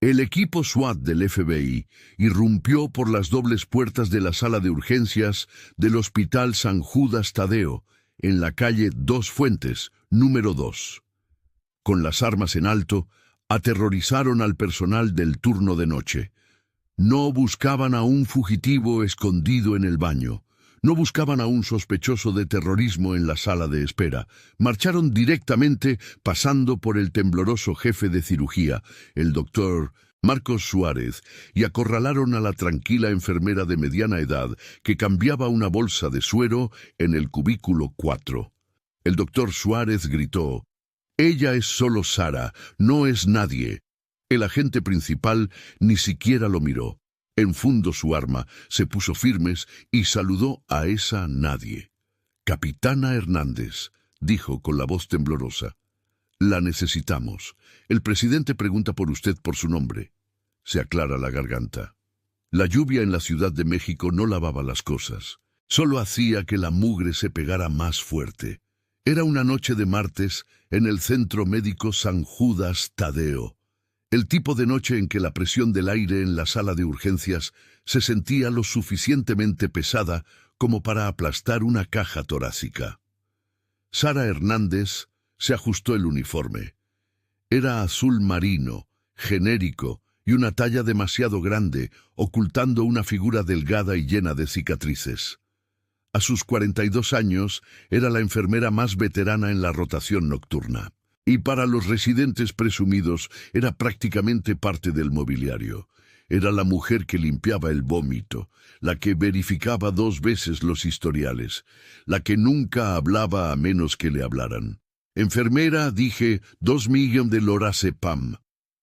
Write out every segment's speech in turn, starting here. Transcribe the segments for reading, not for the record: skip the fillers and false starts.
El equipo SWAT del FBI irrumpió por las dobles puertas de la sala de urgencias del Hospital San Judas Tadeo, en la calle Dos Fuentes, número 2. Con las armas en alto, aterrorizaron al personal del turno de noche. No buscaban a un fugitivo escondido en el baño. No buscaban a un sospechoso de terrorismo en la sala de espera. Marcharon directamente, pasando por el tembloroso jefe de cirugía, el doctor Marcos Suárez, y acorralaron a la tranquila enfermera de mediana edad que cambiaba una bolsa de suero en el cubículo 4. El doctor Suárez gritó: «Ella es solo Sara, no es nadie». El agente principal ni siquiera lo miró. Enfundó su arma, se puso firmes y saludó a esa nadie. «Capitana Hernández», dijo con la voz temblorosa. «La necesitamos. El presidente pregunta por usted por su nombre». Se aclara la garganta. La lluvia en la Ciudad de México no lavaba las cosas. Solo hacía que la mugre se pegara más fuerte. Era una noche de martes en el Centro Médico San Judas Tadeo. El tipo de noche en que la presión del aire en la sala de urgencias se sentía lo suficientemente pesada como para aplastar una caja torácica. Sara Hernández se ajustó el uniforme. Era azul marino, genérico y una talla demasiado grande, ocultando una figura delgada y llena de cicatrices. A sus 42 años era la enfermera más veterana en la rotación nocturna. Y para los residentes presumidos era prácticamente parte del mobiliario. Era la mujer que limpiaba el vómito, la que verificaba 2 veces los historiales, la que nunca hablaba a menos que le hablaran. «Enfermera», dije, 2 millones de lorazepam.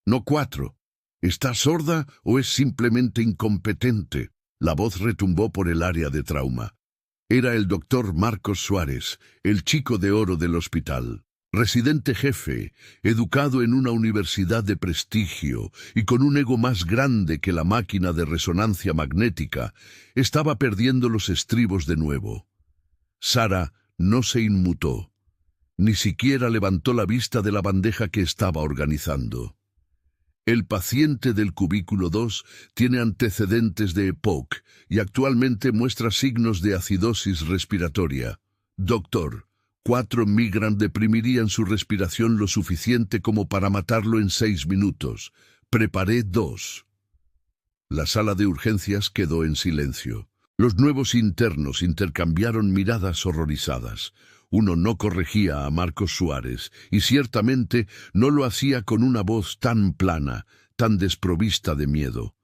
No 4. ¿Está sorda o es simplemente incompetente? La voz retumbó por el área de trauma. Era el doctor Marcos Suárez, el chico de oro del hospital. Residente jefe, educado en una universidad de prestigio y con un ego más grande que la máquina de resonancia magnética, estaba perdiendo los estribos de nuevo. Sara no se inmutó. Ni siquiera levantó la vista de la bandeja que estaba organizando. «El paciente del cubículo 2 tiene antecedentes de EPOC y actualmente muestra signos de acidosis respiratoria. Doctor, 4 mg deprimirían su respiración lo suficiente como para matarlo en 6 minutos. Preparé 2. La sala de urgencias quedó en silencio. Los nuevos internos intercambiaron miradas horrorizadas. Uno no corregía a Marcos Suárez, y ciertamente no lo hacía con una voz tan plana, tan desprovista de miedo.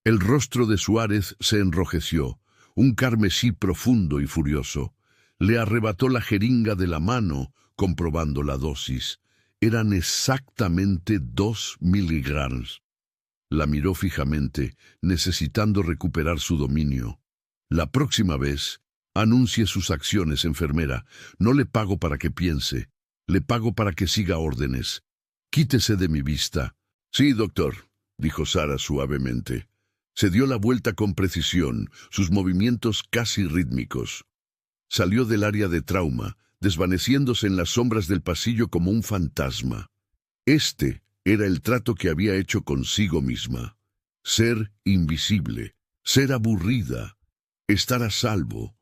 El rostro de Suárez se enrojeció, un carmesí profundo y furioso. Le arrebató la jeringa de la mano, comprobando la dosis. Eran exactamente 2 miligramos. La miró fijamente, necesitando recuperar su dominio. «La próxima vez, anuncie sus acciones, enfermera. No le pago para que piense. Le pago para que siga órdenes. Quítese de mi vista». «Sí, doctor», dijo Sara suavemente. Se dio la vuelta con precisión, sus movimientos casi rítmicos. Salió del área de trauma, desvaneciéndose en las sombras del pasillo como un fantasma. Este era el trato que había hecho consigo misma. Ser invisible, ser aburrida, estar a salvo.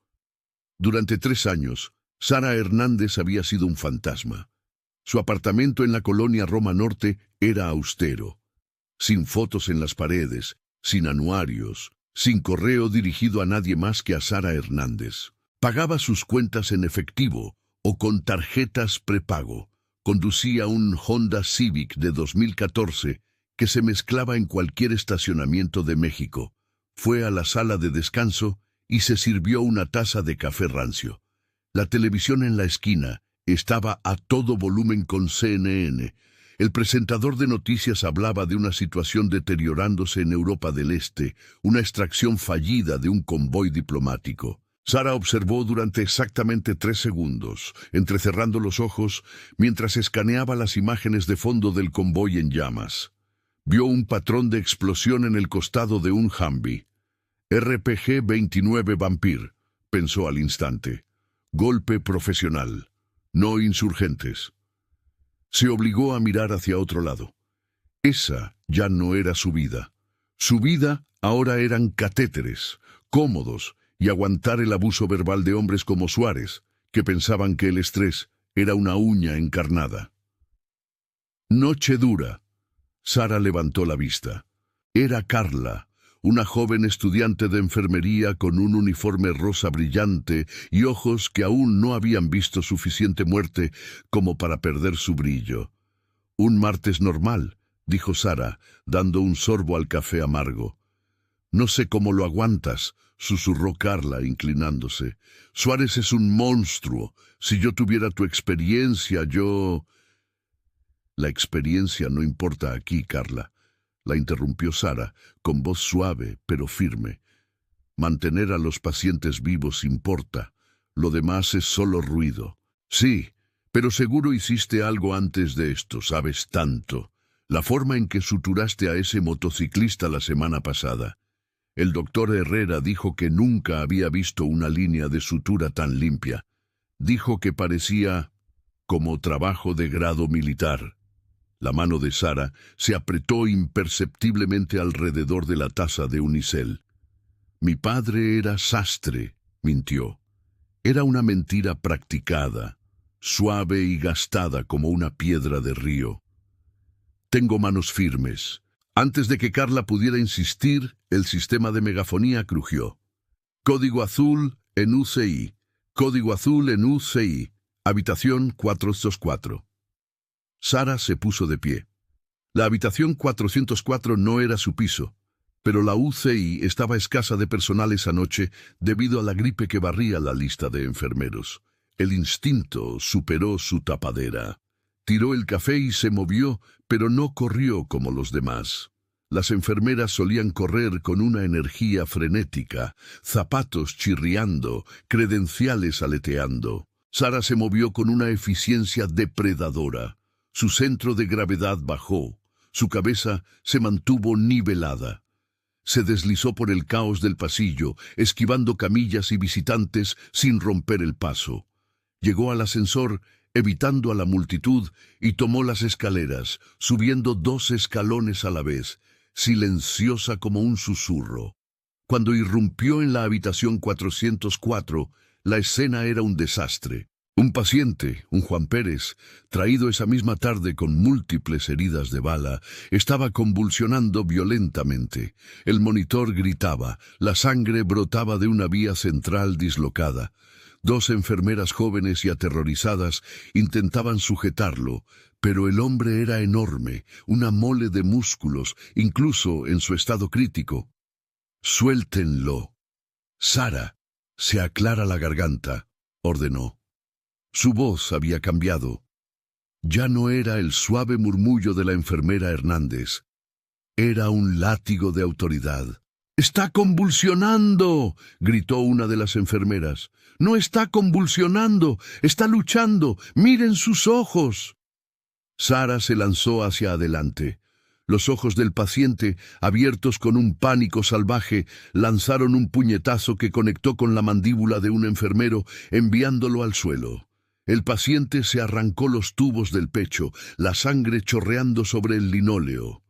Durante 3 años, Sara Hernández había sido un fantasma. Su apartamento en la colonia Roma Norte era austero, sin fotos en las paredes, sin anuarios, sin correo dirigido a nadie más que a Sara Hernández. Pagaba sus cuentas en efectivo o con tarjetas prepago. Conducía un Honda Civic de 2014 que se mezclaba en cualquier estacionamiento de México. Fue a la sala de descanso y se sirvió una taza de café rancio. La televisión en la esquina estaba a todo volumen con CNN. El presentador de noticias hablaba de una situación deteriorándose en Europa del Este, una extracción fallida de un convoy diplomático. Sara observó durante exactamente 3 segundos, entrecerrando los ojos, mientras escaneaba las imágenes de fondo del convoy en llamas. Vio un patrón de explosión en el costado de un Humvee. RPG-29 Vampir, pensó al instante. Golpe profesional, no insurgentes. Se obligó a mirar hacia otro lado. Esa ya no era su vida. Su vida ahora eran catéteres, cómodos, y aguantar el abuso verbal de hombres como Suárez, que pensaban que el estrés era una uña encarnada. Noche dura. Sara levantó la vista. Era Carla, una joven estudiante de enfermería con un uniforme rosa brillante y ojos que aún no habían visto suficiente muerte como para perder su brillo. «Un martes normal», dijo Sara, dando un sorbo al café amargo. «No sé cómo lo aguantas», susurró Carla, inclinándose. «Suárez es un monstruo. Si yo tuviera tu experiencia, yo...» «La experiencia no importa aquí, Carla», la interrumpió Sara, con voz suave pero firme. «Mantener a los pacientes vivos importa. Lo demás es solo ruido». «Sí, pero seguro hiciste algo antes de esto, sabes tanto. La forma en que suturaste a ese motociclista la semana pasada. El doctor Herrera dijo que nunca había visto una línea de sutura tan limpia. Dijo que parecía como trabajo de grado militar». La mano de Sara se apretó imperceptiblemente alrededor de la taza de unicel. «Mi padre era sastre», mintió. Era una mentira practicada, suave y gastada como una piedra de río. «Tengo manos firmes». Antes de que Carla pudiera insistir, el sistema de megafonía crujió. «Código azul en UCI. Código azul en UCI. Habitación 404». Sara se puso de pie. La habitación 404 no era su piso, pero la UCI estaba escasa de personal esa noche debido a la gripe que barría la lista de enfermeros. El instinto superó su tapadera. Tiró el café y se movió, pero no corrió como los demás. Las enfermeras solían correr con una energía frenética, zapatos chirriando, credenciales aleteando. Sara se movió con una eficiencia depredadora. Su centro de gravedad bajó, su cabeza se mantuvo nivelada. Se deslizó por el caos del pasillo, esquivando camillas y visitantes sin romper el paso. Llegó al ascensor, evitando a la multitud, y tomó las escaleras, subiendo 2 escalones a la vez, silenciosa como un susurro. Cuando irrumpió en la habitación 404, la escena era un desastre. Un paciente, un Juan Pérez, traído esa misma tarde con múltiples heridas de bala, estaba convulsionando violentamente. El monitor gritaba, la sangre brotaba de una vía central dislocada. 2 enfermeras jóvenes y aterrorizadas intentaban sujetarlo, pero el hombre era enorme, una mole de músculos, incluso en su estado crítico. «Suéltenlo». «Sara, se aclara la garganta», ordenó. Su voz había cambiado. Ya no era el suave murmullo de la enfermera Hernández. Era un látigo de autoridad. «¡Está convulsionando!», gritó una de las enfermeras. «No está convulsionando, está luchando. ¡Miren sus ojos!». Sara se lanzó hacia adelante. Los ojos del paciente, abiertos con un pánico salvaje, lanzaron un puñetazo que conectó con la mandíbula de un enfermero, enviándolo al suelo. El paciente se arrancó los tubos del pecho, la sangre chorreando sobre el linóleo.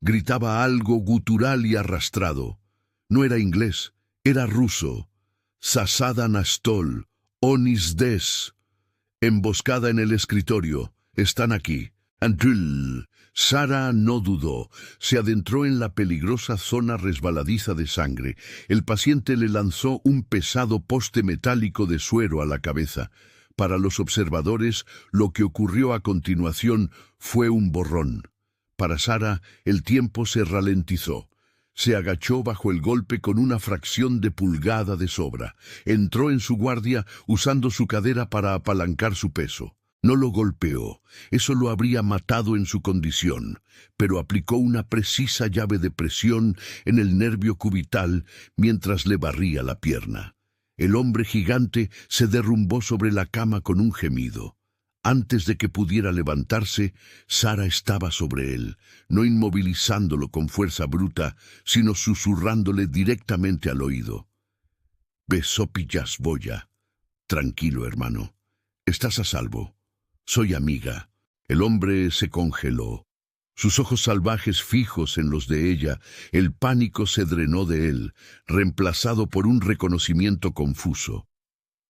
Gritaba algo gutural y arrastrado. No era inglés, era ruso. «Zasada Nastol, Onis des». Emboscada en el escritorio. «Están aquí». «Antul». Sara no dudó. Se adentró en la peligrosa zona resbaladiza de sangre. El paciente le lanzó un pesado poste metálico de suero a la cabeza. Para los observadores, lo que ocurrió a continuación fue un borrón. Para Sara, el tiempo se ralentizó. Se agachó bajo el golpe con una fracción de pulgada de sobra. Entró en su guardia usando su cadera para apalancar su peso. No lo golpeó, eso lo habría matado en su condición, pero aplicó una precisa llave de presión en el nervio cubital mientras le barría la pierna. El hombre gigante se derrumbó sobre la cama con un gemido. Antes de que pudiera levantarse, Sara estaba sobre él, no inmovilizándolo con fuerza bruta, sino susurrándole directamente al oído. «Besopillas Boya. Tranquilo, hermano. Estás a salvo. Soy amiga». El hombre se congeló. Sus ojos salvajes fijos en los de ella, el pánico se drenó de él, reemplazado por un reconocimiento confuso.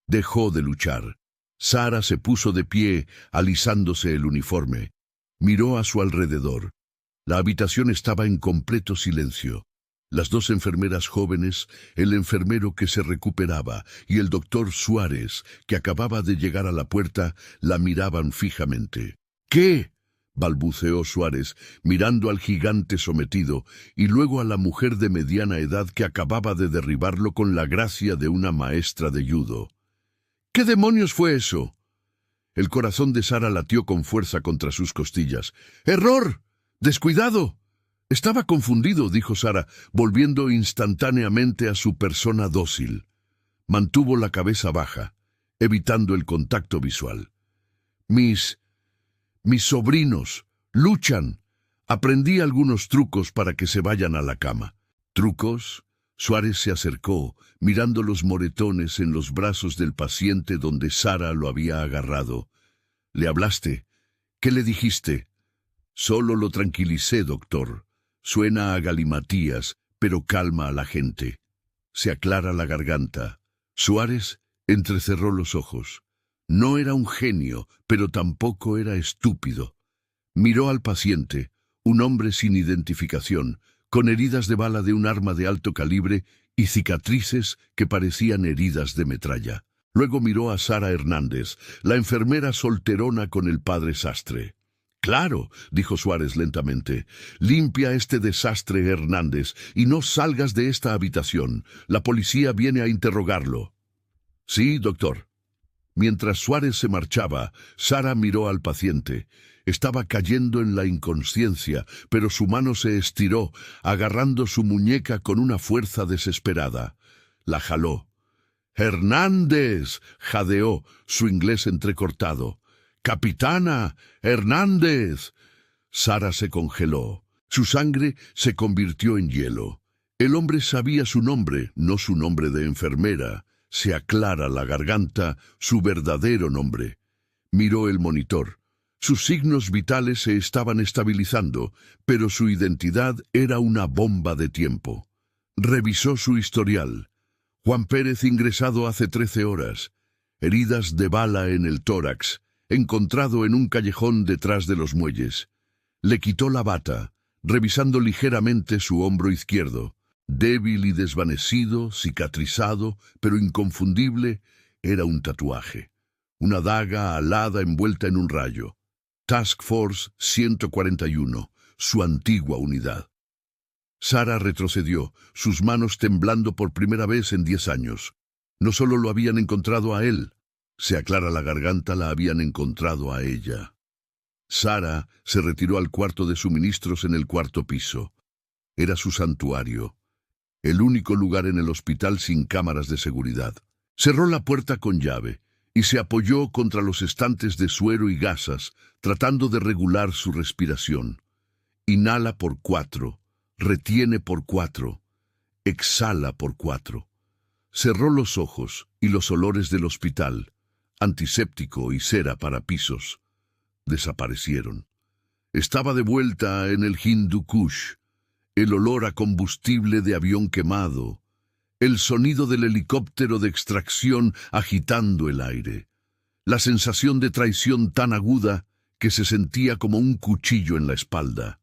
Dejó de luchar. Sarah se puso de pie, alisándose el uniforme. Miró a su alrededor. La habitación estaba en completo silencio. Las dos enfermeras jóvenes, el enfermero que se recuperaba y el doctor Suárez, que acababa de llegar a la puerta, la miraban fijamente. «¿Qué?», balbuceó Suárez, mirando al gigante sometido y luego a la mujer de mediana edad que acababa de derribarlo con la gracia de una maestra de judo. «¿Qué demonios fue eso?». El corazón de Sarah latió con fuerza contra sus costillas. «¡Error! ¡Descuidado!». «Estaba confundido», dijo Sarah, volviendo instantáneamente a su persona dócil. Mantuvo la cabeza baja, evitando el contacto visual. Mis sobrinos luchan. Aprendí algunos trucos para que se vayan a la cama». «¿Trucos?». Suárez se acercó, mirando los moretones en los brazos del paciente donde Sarah lo había agarrado. «¿Le hablaste? ¿Qué le dijiste?». «Solo lo tranquilicé, doctor. Suena a galimatías, pero calma a la gente. Se aclara la garganta». Suárez entrecerró los ojos. No era un genio, pero tampoco era estúpido. Miró al paciente, un hombre sin identificación, con heridas de bala de un arma de alto calibre y cicatrices que parecían heridas de metralla. Luego miró a Sarah Hernández, la enfermera solterona con el padre sastre. «Claro», dijo Suárez lentamente, «limpia este desastre, Hernández, y no salgas de esta habitación. La policía viene a interrogarlo». «Sí, doctor». Mientras Suárez se marchaba, Sarah miró al paciente. Estaba cayendo en la inconsciencia, pero su mano se estiró, agarrando su muñeca con una fuerza desesperada. La jaló. «¡Hernández!», jadeó, su inglés entrecortado. «¡Capitana! ¡Hernández!». Sarah se congeló. Su sangre se convirtió en hielo. El hombre sabía su nombre, no su nombre de enfermera. Se aclara la garganta, su verdadero nombre. Miró el monitor. Sus signos vitales se estaban estabilizando, pero su identidad era una bomba de tiempo. Revisó su historial. Juan Pérez ingresado hace 13 horas. Heridas de bala en el tórax. Encontrado en un callejón detrás de los muelles. Le quitó la bata, revisando ligeramente su hombro izquierdo. Débil y desvanecido, cicatrizado, pero inconfundible, era un tatuaje. Una daga alada envuelta en un rayo. Task Force 141, su antigua unidad. Sarah retrocedió, sus manos temblando por primera vez en 10 años. No solo lo habían encontrado a él, se aclara la garganta, la habían encontrado a ella. Sarah se retiró al cuarto de suministros en el 4º piso. Era su santuario, el único lugar en el hospital sin cámaras de seguridad. Cerró la puerta con llave y se apoyó contra los estantes de suero y gasas, tratando de regular su respiración. Inhala por 4, retiene por 4, exhala por 4. Cerró los ojos y los olores del hospital, antiséptico y cera para pisos, desaparecieron. Estaba de vuelta en el Hindu Kush, el olor a combustible de avión quemado, el sonido del helicóptero de extracción agitando el aire, la sensación de traición tan aguda que se sentía como un cuchillo en la espalda.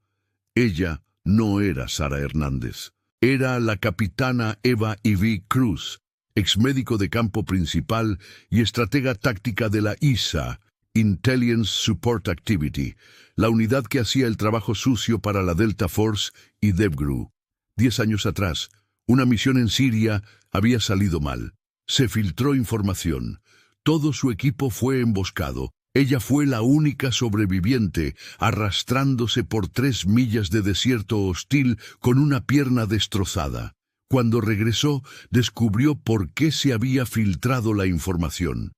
Ella no era Sarah Hernández, era la capitana Eva Ivy Cruz, exmédico de campo principal y estratega táctica de la ISA, Intelligence Support Activity, la unidad que hacía el trabajo sucio para la Delta Force y DevGru. 10 años atrás, una misión en Siria había salido mal. Se filtró información. Todo su equipo fue emboscado. Ella fue la única sobreviviente, arrastrándose por 3 millas de desierto hostil con una pierna destrozada. Cuando regresó, descubrió por qué se había filtrado la información.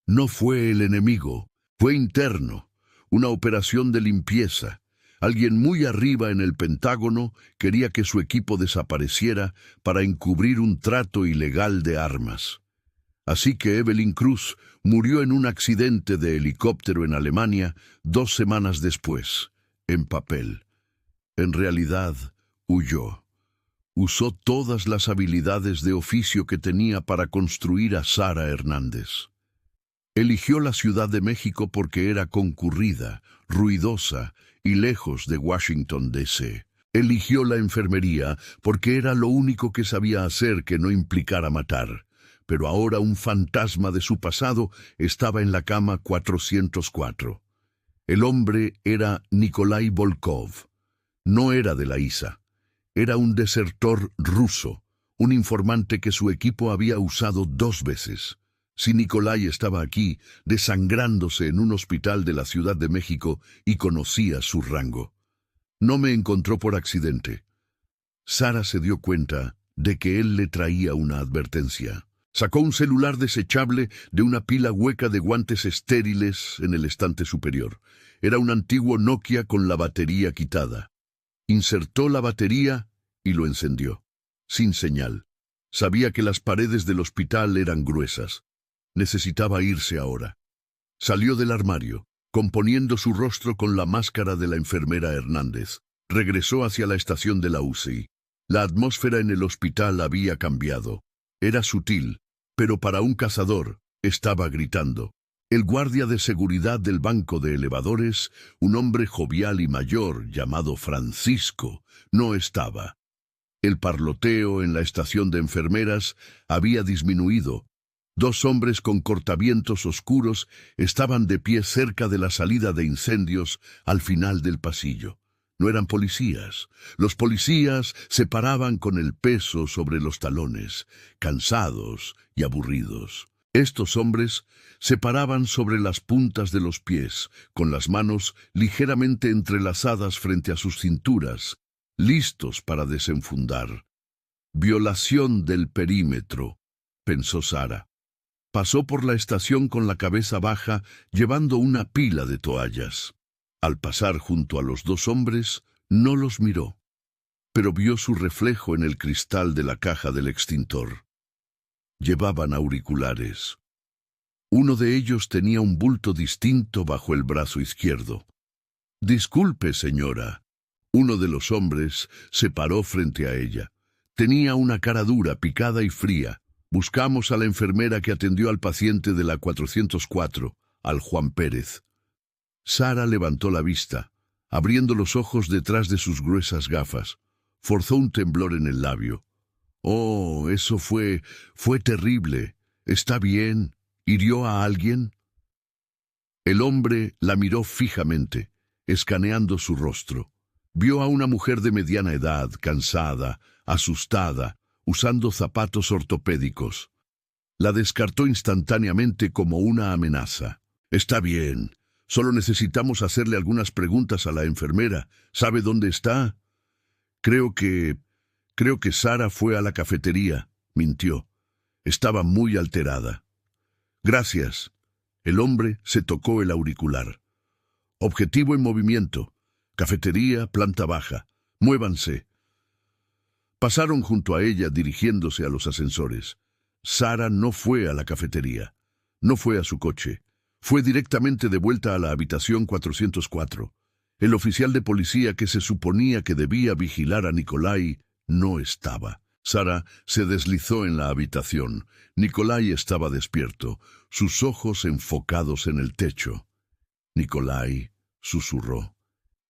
No fue el enemigo, fue interno, una operación de limpieza. Alguien muy arriba en el Pentágono quería que su equipo desapareciera para encubrir un trato ilegal de armas. Así que Evelyn Cruz murió en un accidente de helicóptero en Alemania 2 semanas después, en papel. En realidad, huyó. Usó todas las habilidades de oficio que tenía para construir a Sara Hernández. Eligió la Ciudad de México porque era concurrida, ruidosa y lejos de Washington, D.C. Eligió la enfermería porque era lo único que sabía hacer que no implicara matar. Pero ahora un fantasma de su pasado estaba en la cama 404. El hombre era Nikolai Volkov. No era de la ISA. Era un desertor ruso, un informante que su equipo había usado 2 veces. Si Nikolai estaba aquí, desangrándose en un hospital de la Ciudad de México, y conocía su rango. No me encontró por accidente. Sara se dio cuenta de que él le traía una advertencia. Sacó un celular desechable de una pila hueca de guantes estériles en el estante superior. Era un antiguo Nokia con la batería quitada. Insertó la batería y lo encendió. Sin señal. Sabía que las paredes del hospital eran gruesas. Necesitaba irse ahora. Salió del armario, componiendo su rostro con la máscara de la enfermera Hernández. Regresó hacia la estación de la UCI. La atmósfera en el hospital había cambiado. Era sutil, pero para un cazador estaba gritando. El guardia de seguridad del banco de elevadores, un hombre jovial y mayor llamado Francisco, no estaba. El parloteo en la estación de enfermeras había disminuido. 2 hombres con cortavientos oscuros estaban de pie cerca de la salida de incendios al final del pasillo. No eran policías. Los policías se paraban con el peso sobre los talones, cansados y aburridos. Estos hombres se paraban sobre las puntas de los pies, con las manos ligeramente entrelazadas frente a sus cinturas, listos para desenfundar. Violación del perímetro, pensó Sara. Pasó por la estación con la cabeza baja, llevando una pila de toallas. Al pasar junto a los 2 hombres, no los miró, pero vio su reflejo en el cristal de la caja del extintor. Llevaban auriculares. Uno de ellos tenía un bulto distinto bajo el brazo izquierdo. «Disculpe, señora». Uno de los hombres se paró frente a ella. Tenía una cara dura, picada y fría. «Buscamos a la enfermera que atendió al paciente de la 404, al Juan Pérez». Sara levantó la vista, abriendo los ojos detrás de sus gruesas gafas. Forzó un temblor en el labio. «Oh, eso fue terrible. ¿Está bien? ¿Hirió a alguien?» El hombre la miró fijamente, escaneando su rostro. Vio a una mujer de mediana edad, cansada, asustada, usando zapatos ortopédicos. La descartó instantáneamente como una amenaza. «Está bien. Solo necesitamos hacerle algunas preguntas a la enfermera. ¿Sabe dónde está?» Creo que Sara fue a la cafetería», mintió. Estaba muy alterada. «Gracias». El hombre se tocó el auricular. «Objetivo en movimiento. Cafetería, planta baja. Muévanse». Pasaron junto a ella dirigiéndose a los ascensores. Sara no fue a la cafetería. No fue a su coche. Fue directamente de vuelta a la habitación 404. El oficial de policía que se suponía que debía vigilar a Nikolai no estaba. Sara se deslizó en la habitación. Nikolai estaba despierto, sus ojos enfocados en el techo. «Nikolai», susurró.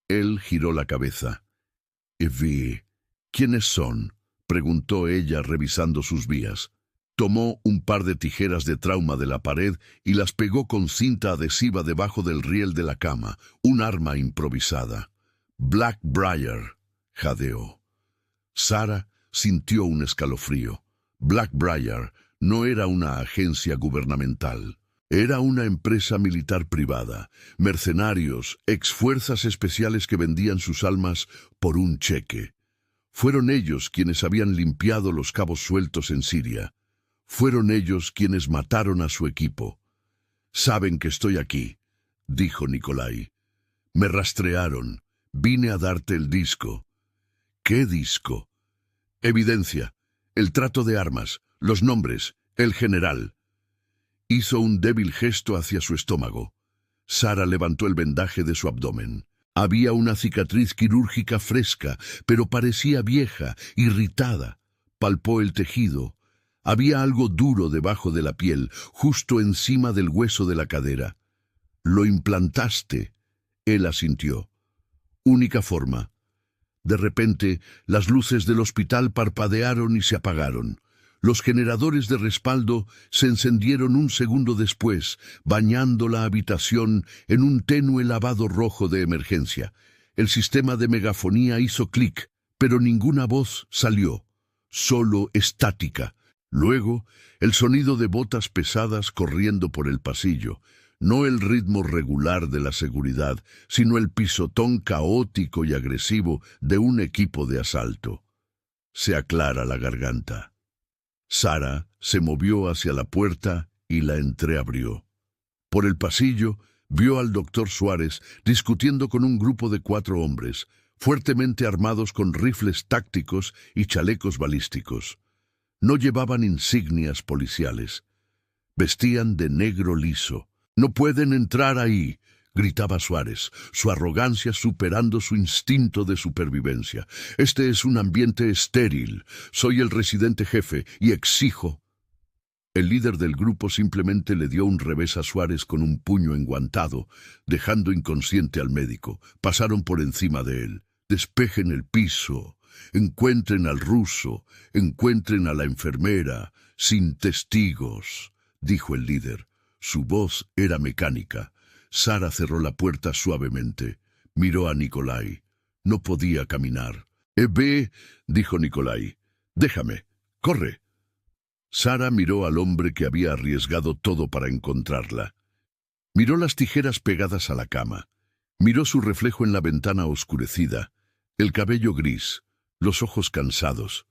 Él giró la cabeza. «Evie, ¿quiénes son?», preguntó ella revisando sus vías. Tomó un par de tijeras de trauma de la pared y las pegó con cinta adhesiva debajo del riel de la cama, un arma improvisada. «Blackbriar», jadeó. Sara sintió un escalofrío. Blackbriar no era una agencia gubernamental. Era una empresa militar privada, mercenarios, exfuerzas especiales que vendían sus almas por un cheque. Fueron ellos quienes habían limpiado los cabos sueltos en Siria. Fueron ellos quienes mataron a su equipo. «Saben que estoy aquí», dijo Nikolai. «Me rastrearon. Vine a darte el disco». «¿Qué disco?» «Evidencia. El trato de armas. Los nombres. El general». Hizo un débil gesto hacia su estómago. Sara levantó el vendaje de su abdomen. Había una cicatriz quirúrgica fresca, pero parecía vieja, irritada. Palpó el tejido. Había algo duro debajo de la piel, justo encima del hueso de la cadera. «Lo implantaste», él asintió. «Única forma». De repente, las luces del hospital parpadearon y se apagaron. Los generadores de respaldo se encendieron un segundo después, bañando la habitación en un tenue lavado rojo de emergencia. El sistema de megafonía hizo clic, pero ninguna voz salió, solo estática. Luego, el sonido de botas pesadas corriendo por el pasillo. No el ritmo regular de la seguridad, sino el pisotón caótico y agresivo de un equipo de asalto. Se aclara la garganta. Sara se movió hacia la puerta y la entreabrió. Por el pasillo vio al doctor Suárez discutiendo con un grupo de 4 hombres, fuertemente armados con rifles tácticos y chalecos balísticos. No llevaban insignias policiales. Vestían de negro liso. «No pueden entrar ahí», gritaba Suárez, su arrogancia superando su instinto de supervivencia. «Este es un ambiente estéril. Soy el residente jefe y exijo». El líder del grupo simplemente le dio un revés a Suárez con un puño enguantado, dejando inconsciente al médico. Pasaron por encima de él. «Despejen el piso. Encuentren al ruso. Encuentren a la enfermera. Sin testigos», dijo el líder. Su voz era mecánica. Sara cerró la puerta suavemente. Miró a Nikolai. No podía caminar. «Ve», dijo Nikolai. «Déjame. Corre». Sara miró al hombre que había arriesgado todo para encontrarla. Miró las tijeras pegadas a la cama. Miró su reflejo en la ventana oscurecida, el cabello gris, los ojos cansados.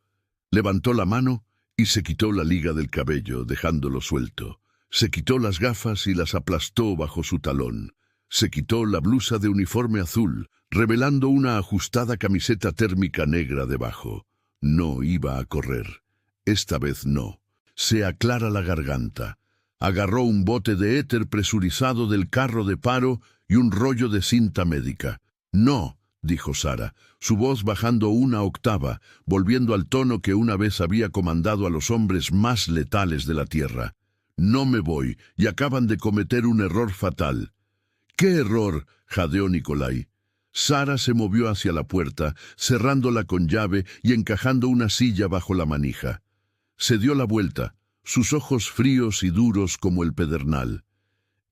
Levantó la mano y se quitó la liga del cabello, dejándolo suelto. Se quitó las gafas y las aplastó bajo su talón. Se quitó la blusa de uniforme azul, revelando una ajustada camiseta térmica negra debajo. No iba a correr. Esta vez no. Se aclara la garganta. Agarró un bote de éter presurizado del carro de paro y un rollo de cinta médica. «No», dijo Sara, su voz bajando una octava, volviendo al tono que una vez había comandado a los hombres más letales de la tierra. «No me voy, y acaban de cometer un error fatal». «¿Qué error?», jadeó Nikolai. Sara se movió hacia la puerta, cerrándola con llave y encajando una silla bajo la manija. Se dio la vuelta, sus ojos fríos y duros como el pedernal.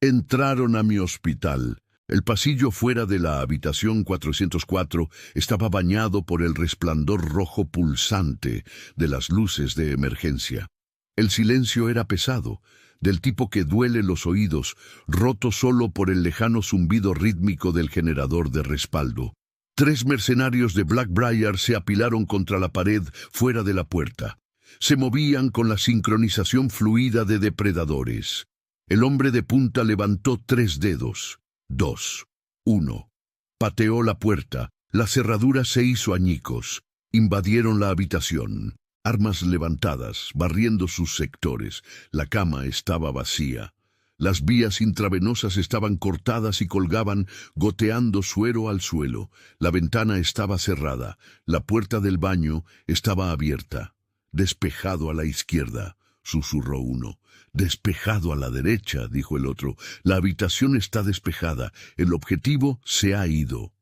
«Entraron a mi hospital». El pasillo fuera de la habitación 404 estaba bañado por el resplandor rojo pulsante de las luces de emergencia. El silencio era pesado, del tipo que duele los oídos, roto solo por el lejano zumbido rítmico del generador de respaldo. 3 mercenarios de Blackbriar se apilaron contra la pared fuera de la puerta. Se movían con la sincronización fluida de depredadores. El hombre de punta levantó 3 dedos. 2. 1. Pateó la puerta. La cerradura se hizo añicos. Invadieron la habitación. Armas levantadas, barriendo sus sectores. La cama estaba vacía. Las vías intravenosas estaban cortadas y colgaban, goteando suero al suelo. La ventana estaba cerrada. La puerta del baño estaba abierta. «Despejado a la izquierda», susurró uno. «Despejado a la derecha», dijo el otro. «La habitación está despejada. El objetivo se ha ido».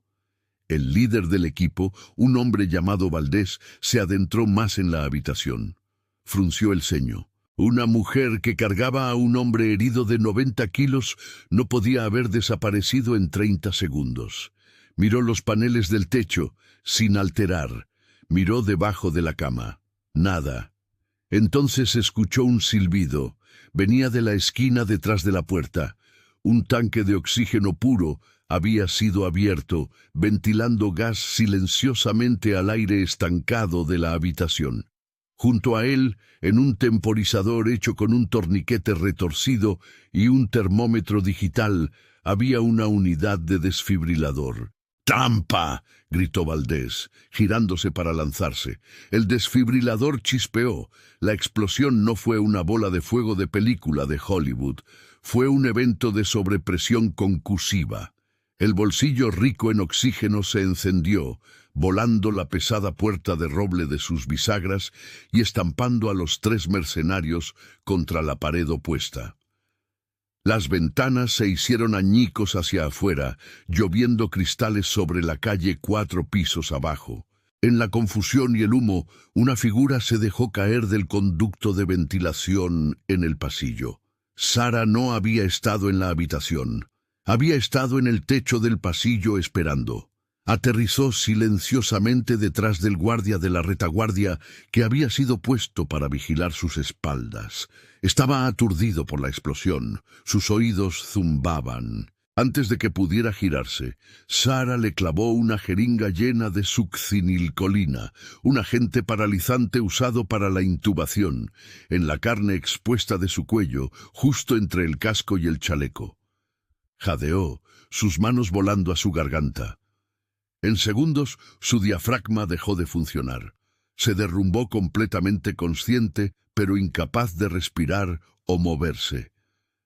El líder del equipo, un hombre llamado Valdés, se adentró más en la habitación. Frunció el ceño. Una mujer que cargaba a un hombre herido de 90 kilos no podía haber desaparecido en 30 segundos. Miró los paneles del techo, sin alterar. Miró debajo de la cama. Nada. Entonces escuchó un silbido. Venía de la esquina detrás de la puerta. Un tanque de oxígeno puro había sido abierto, ventilando gas silenciosamente al aire estancado de la habitación. Junto a él, en un temporizador hecho con un torniquete retorcido y un termómetro digital, había una unidad de desfibrilador. «¡Trampa!», gritó Valdés, girándose para lanzarse. El desfibrilador chispeó. La explosión no fue una bola de fuego de película de Hollywood. Fue un evento de sobrepresión concusiva. El bolsillo rico en oxígeno se encendió, volando la pesada puerta de roble de sus bisagras y estampando a los 3 mercenarios contra la pared opuesta. Las ventanas se hicieron añicos hacia afuera, lloviendo cristales sobre la calle 4 pisos abajo. En la confusión y el humo, una figura se dejó caer del conducto de ventilación en el pasillo. Sara no había estado en la habitación. Había estado en el techo del pasillo esperando. Aterrizó silenciosamente detrás del guardia de la retaguardia que había sido puesto para vigilar sus espaldas. Estaba aturdido por la explosión. Sus oídos zumbaban. Antes de que pudiera girarse, Sara le clavó una jeringa llena de succinilcolina, un agente paralizante usado para la intubación, en la carne expuesta de su cuello, justo entre el casco y el chaleco. Jadeó, sus manos volando a su garganta. En segundos, su diafragma dejó de funcionar. Se derrumbó completamente consciente, pero incapaz de respirar o moverse.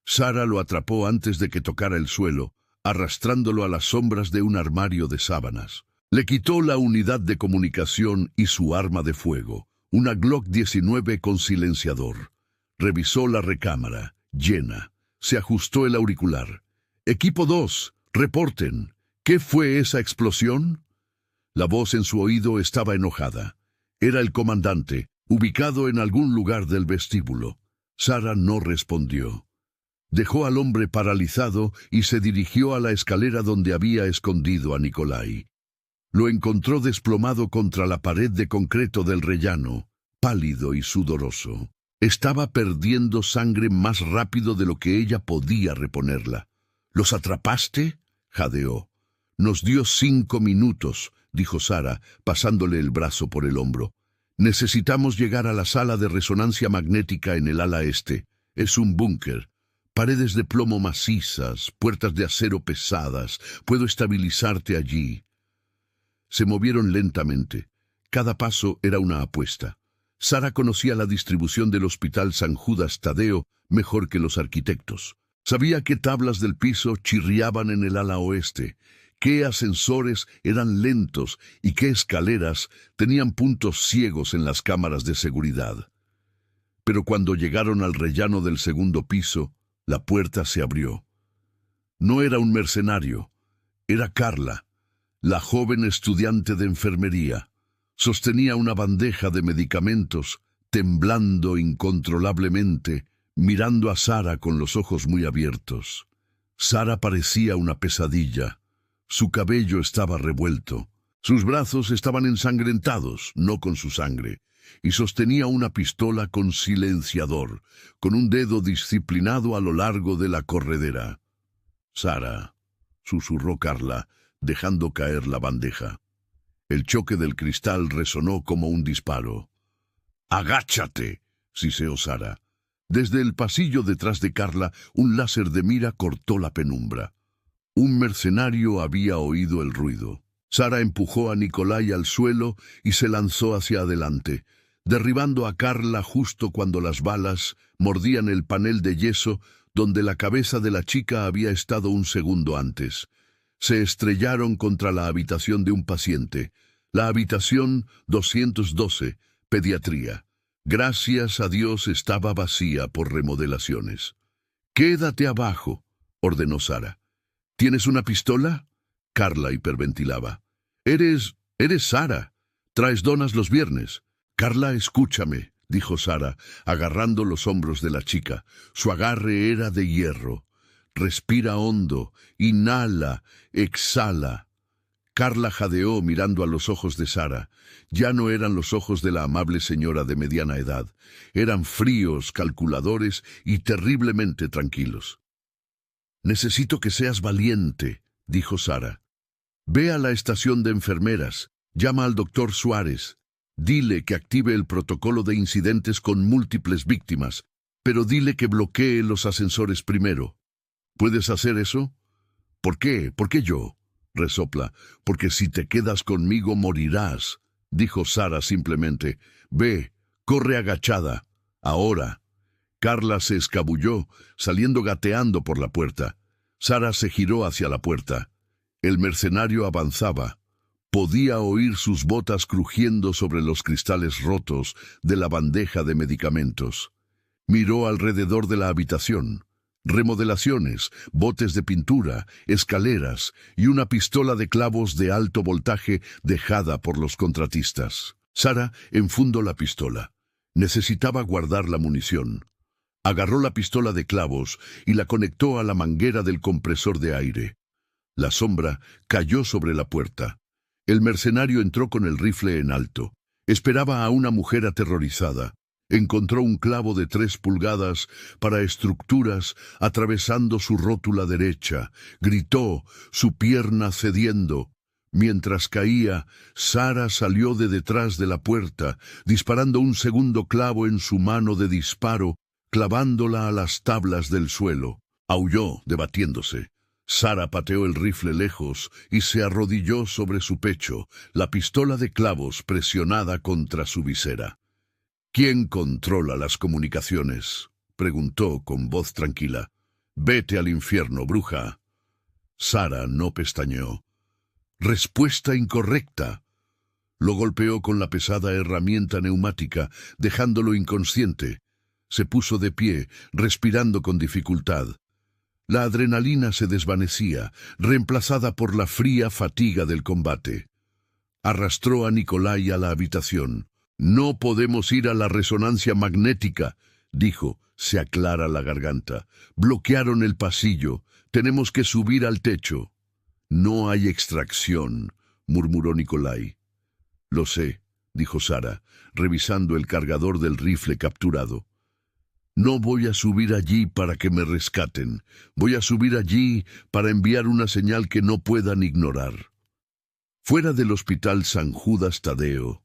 Sara lo atrapó antes de que tocara el suelo, arrastrándolo a las sombras de un armario de sábanas. Le quitó la unidad de comunicación y su arma de fuego, una Glock 19 con silenciador. Revisó la recámara, llena. Se ajustó el auricular. «Equipo 2, reporten. ¿Qué fue esa explosión?» La voz en su oído estaba enojada. Era el comandante, ubicado en algún lugar del vestíbulo. Sara no respondió. Dejó al hombre paralizado y se dirigió a la escalera donde había escondido a Nikolai. Lo encontró desplomado contra la pared de concreto del rellano, pálido y sudoroso. Estaba perdiendo sangre más rápido de lo que ella podía reponerla. «¿Los atrapaste?», jadeó. «Nos dio 5 minutos», dijo Sara, pasándole el brazo por el hombro. «Necesitamos llegar a la sala de resonancia magnética en el ala este. Es un búnker. Paredes de plomo macizas, puertas de acero pesadas. Puedo estabilizarte allí». Se movieron lentamente. Cada paso era una apuesta. Sara conocía la distribución del Hospital San Judas Tadeo mejor que los arquitectos. Sabía qué tablas del piso chirriaban en el ala oeste, qué ascensores eran lentos y qué escaleras tenían puntos ciegos en las cámaras de seguridad. Pero cuando llegaron al rellano del segundo piso, la puerta se abrió. No era un mercenario, era Carla, la joven estudiante de enfermería. Sostenía una bandeja de medicamentos, temblando incontrolablemente, mirando a Sara con los ojos muy abiertos. Sara parecía una pesadilla. Su cabello estaba revuelto. Sus brazos estaban ensangrentados, no con su sangre, y sostenía una pistola con silenciador, con un dedo disciplinado a lo largo de la corredera. «Sara», susurró Carla, dejando caer la bandeja. El choque del cristal resonó como un disparo. «¡Agáchate!», siseó Sara. Desde el pasillo detrás de Carla, un láser de mira cortó la penumbra. Un mercenario había oído el ruido. Sara empujó a Nikolai al suelo y se lanzó hacia adelante, derribando a Carla justo cuando las balas mordían el panel de yeso donde la cabeza de la chica había estado un segundo antes. Se estrellaron contra la habitación de un paciente, la habitación 212, pediatría. Gracias a Dios estaba vacía por remodelaciones. «Quédate abajo», ordenó Sara. «¿Tienes una pistola?», Carla hiperventilaba. Eres Sara. Traes donas los viernes». «Carla, escúchame», dijo Sara, agarrando los hombros de la chica. Su agarre era de hierro. «Respira hondo, inhala, exhala». Carla jadeó mirando a los ojos de Sara. Ya no eran los ojos de la amable señora de mediana edad. Eran fríos, calculadores y terriblemente tranquilos. «Necesito que seas valiente», dijo Sara. «Ve a la estación de enfermeras. Llama al doctor Suárez. Dile que active el protocolo de incidentes con múltiples víctimas, pero dile que bloquee los ascensores primero. ¿Puedes hacer eso?» «¿Por qué? ¿Por qué yo?», resopla. «Porque si te quedas conmigo morirás», dijo Sara simplemente. «Ve, corre agachada. Ahora». Carla se escabulló, saliendo gateando por la puerta. Sara se giró hacia la puerta. El mercenario avanzaba. Podía oír sus botas crujiendo sobre los cristales rotos de la bandeja de medicamentos. Miró alrededor de la habitación. Remodelaciones, botes de pintura, escaleras y una pistola de clavos de alto voltaje dejada por los contratistas. Sara enfundó la pistola. Necesitaba guardar la munición. Agarró la pistola de clavos y la conectó a la manguera del compresor de aire. La sombra cayó sobre la puerta. El mercenario entró con el rifle en alto. Esperaba a una mujer aterrorizada. Encontró un clavo de 3 pulgadas para estructuras atravesando su rótula derecha. Gritó, su pierna cediendo. Mientras caía, Sara salió de detrás de la puerta, disparando un segundo clavo en su mano de disparo, clavándola a las tablas del suelo. Aulló, debatiéndose. Sara pateó el rifle lejos y se arrodilló sobre su pecho, la pistola de clavos presionada contra su visera. ¿Quién controla las comunicaciones?, preguntó con voz tranquila. «Vete al infierno, bruja». Sara no pestañeó. «Respuesta incorrecta». Lo golpeó con la pesada herramienta neumática, dejándolo inconsciente. Se puso de pie, respirando con dificultad. La adrenalina se desvanecía, reemplazada por la fría fatiga del combate. Arrastró a Nikolai a la habitación. «No podemos ir a la resonancia magnética», dijo, se aclara la garganta. «Bloquearon el pasillo. Tenemos que subir al techo». «No hay extracción», murmuró Nikolai. «Lo sé», dijo Sara, revisando el cargador del rifle capturado. «No voy a subir allí para que me rescaten. Voy a subir allí para enviar una señal que no puedan ignorar». Fuera del hospital San Judas Tadeo,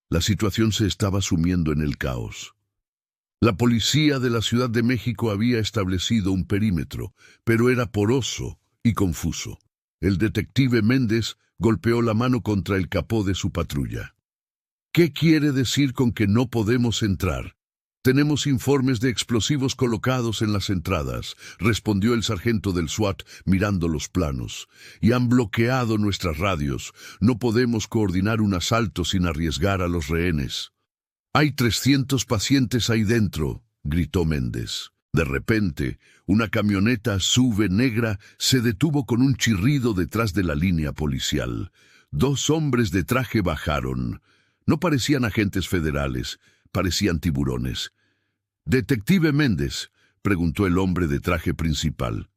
la situación se estaba sumiendo en el caos. La policía de la Ciudad de México había establecido un perímetro, pero era poroso y confuso. El detective Méndez golpeó la mano contra el capó de su patrulla. «¿Qué quiere decir con que no podemos entrar?» «Tenemos informes de explosivos colocados en las entradas», respondió el sargento del SWAT mirando los planos. «Y han bloqueado nuestras radios. No podemos coordinar un asalto sin arriesgar a los rehenes». «Hay 300 pacientes ahí dentro», gritó Méndez. De repente, una camioneta SUV negra se detuvo con un chirrido detrás de la línea policial. 2 hombres de traje bajaron. No parecían agentes federales, parecían tiburones. «Detective Méndez», preguntó el hombre de traje principal.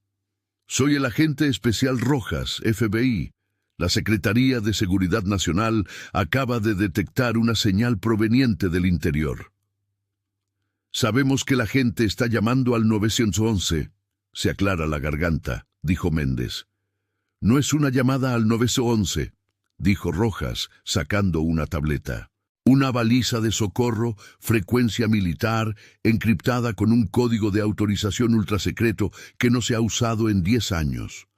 «Soy el agente especial Rojas, FBI. La Secretaría de Seguridad Nacional acaba de detectar una señal proveniente del interior». «Sabemos que la gente está llamando al 911. Se aclara la garganta», dijo Méndez. «No es una llamada al 911», dijo Rojas, sacando una tableta. «Una baliza de socorro, frecuencia militar, encriptada con un código de autorización ultrasecreto que no se ha usado en 10 años».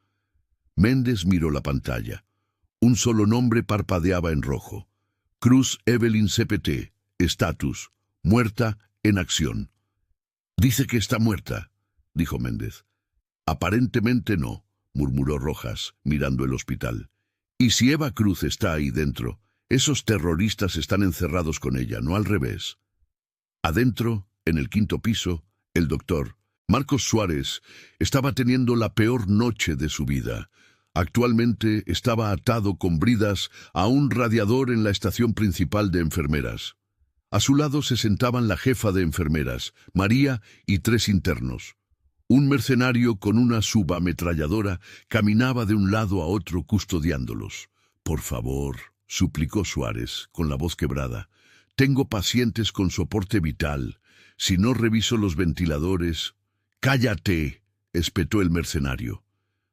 Méndez miró la pantalla. Un solo nombre parpadeaba en rojo. Cruz Evelyn CPT. Estatus: muerta en acción. «Dice que está muerta», dijo Méndez. «Aparentemente no», murmuró Rojas, mirando el hospital. «¿Y si Eva Cruz está ahí dentro? Esos terroristas están encerrados con ella, no al revés». Adentro, en el 5º piso, el doctor Marcos Suárez estaba teniendo la peor noche de su vida. Actualmente estaba atado con bridas a un radiador en la estación principal de enfermeras. A su lado se sentaban la jefa de enfermeras, María, y 3 internos. Un mercenario con una subametralladora caminaba de un lado a otro custodiándolos. «Por favor», suplicó Suárez, con la voz quebrada. «Tengo pacientes con soporte vital. Si no reviso los ventiladores...» «¡Cállate!», espetó el mercenario.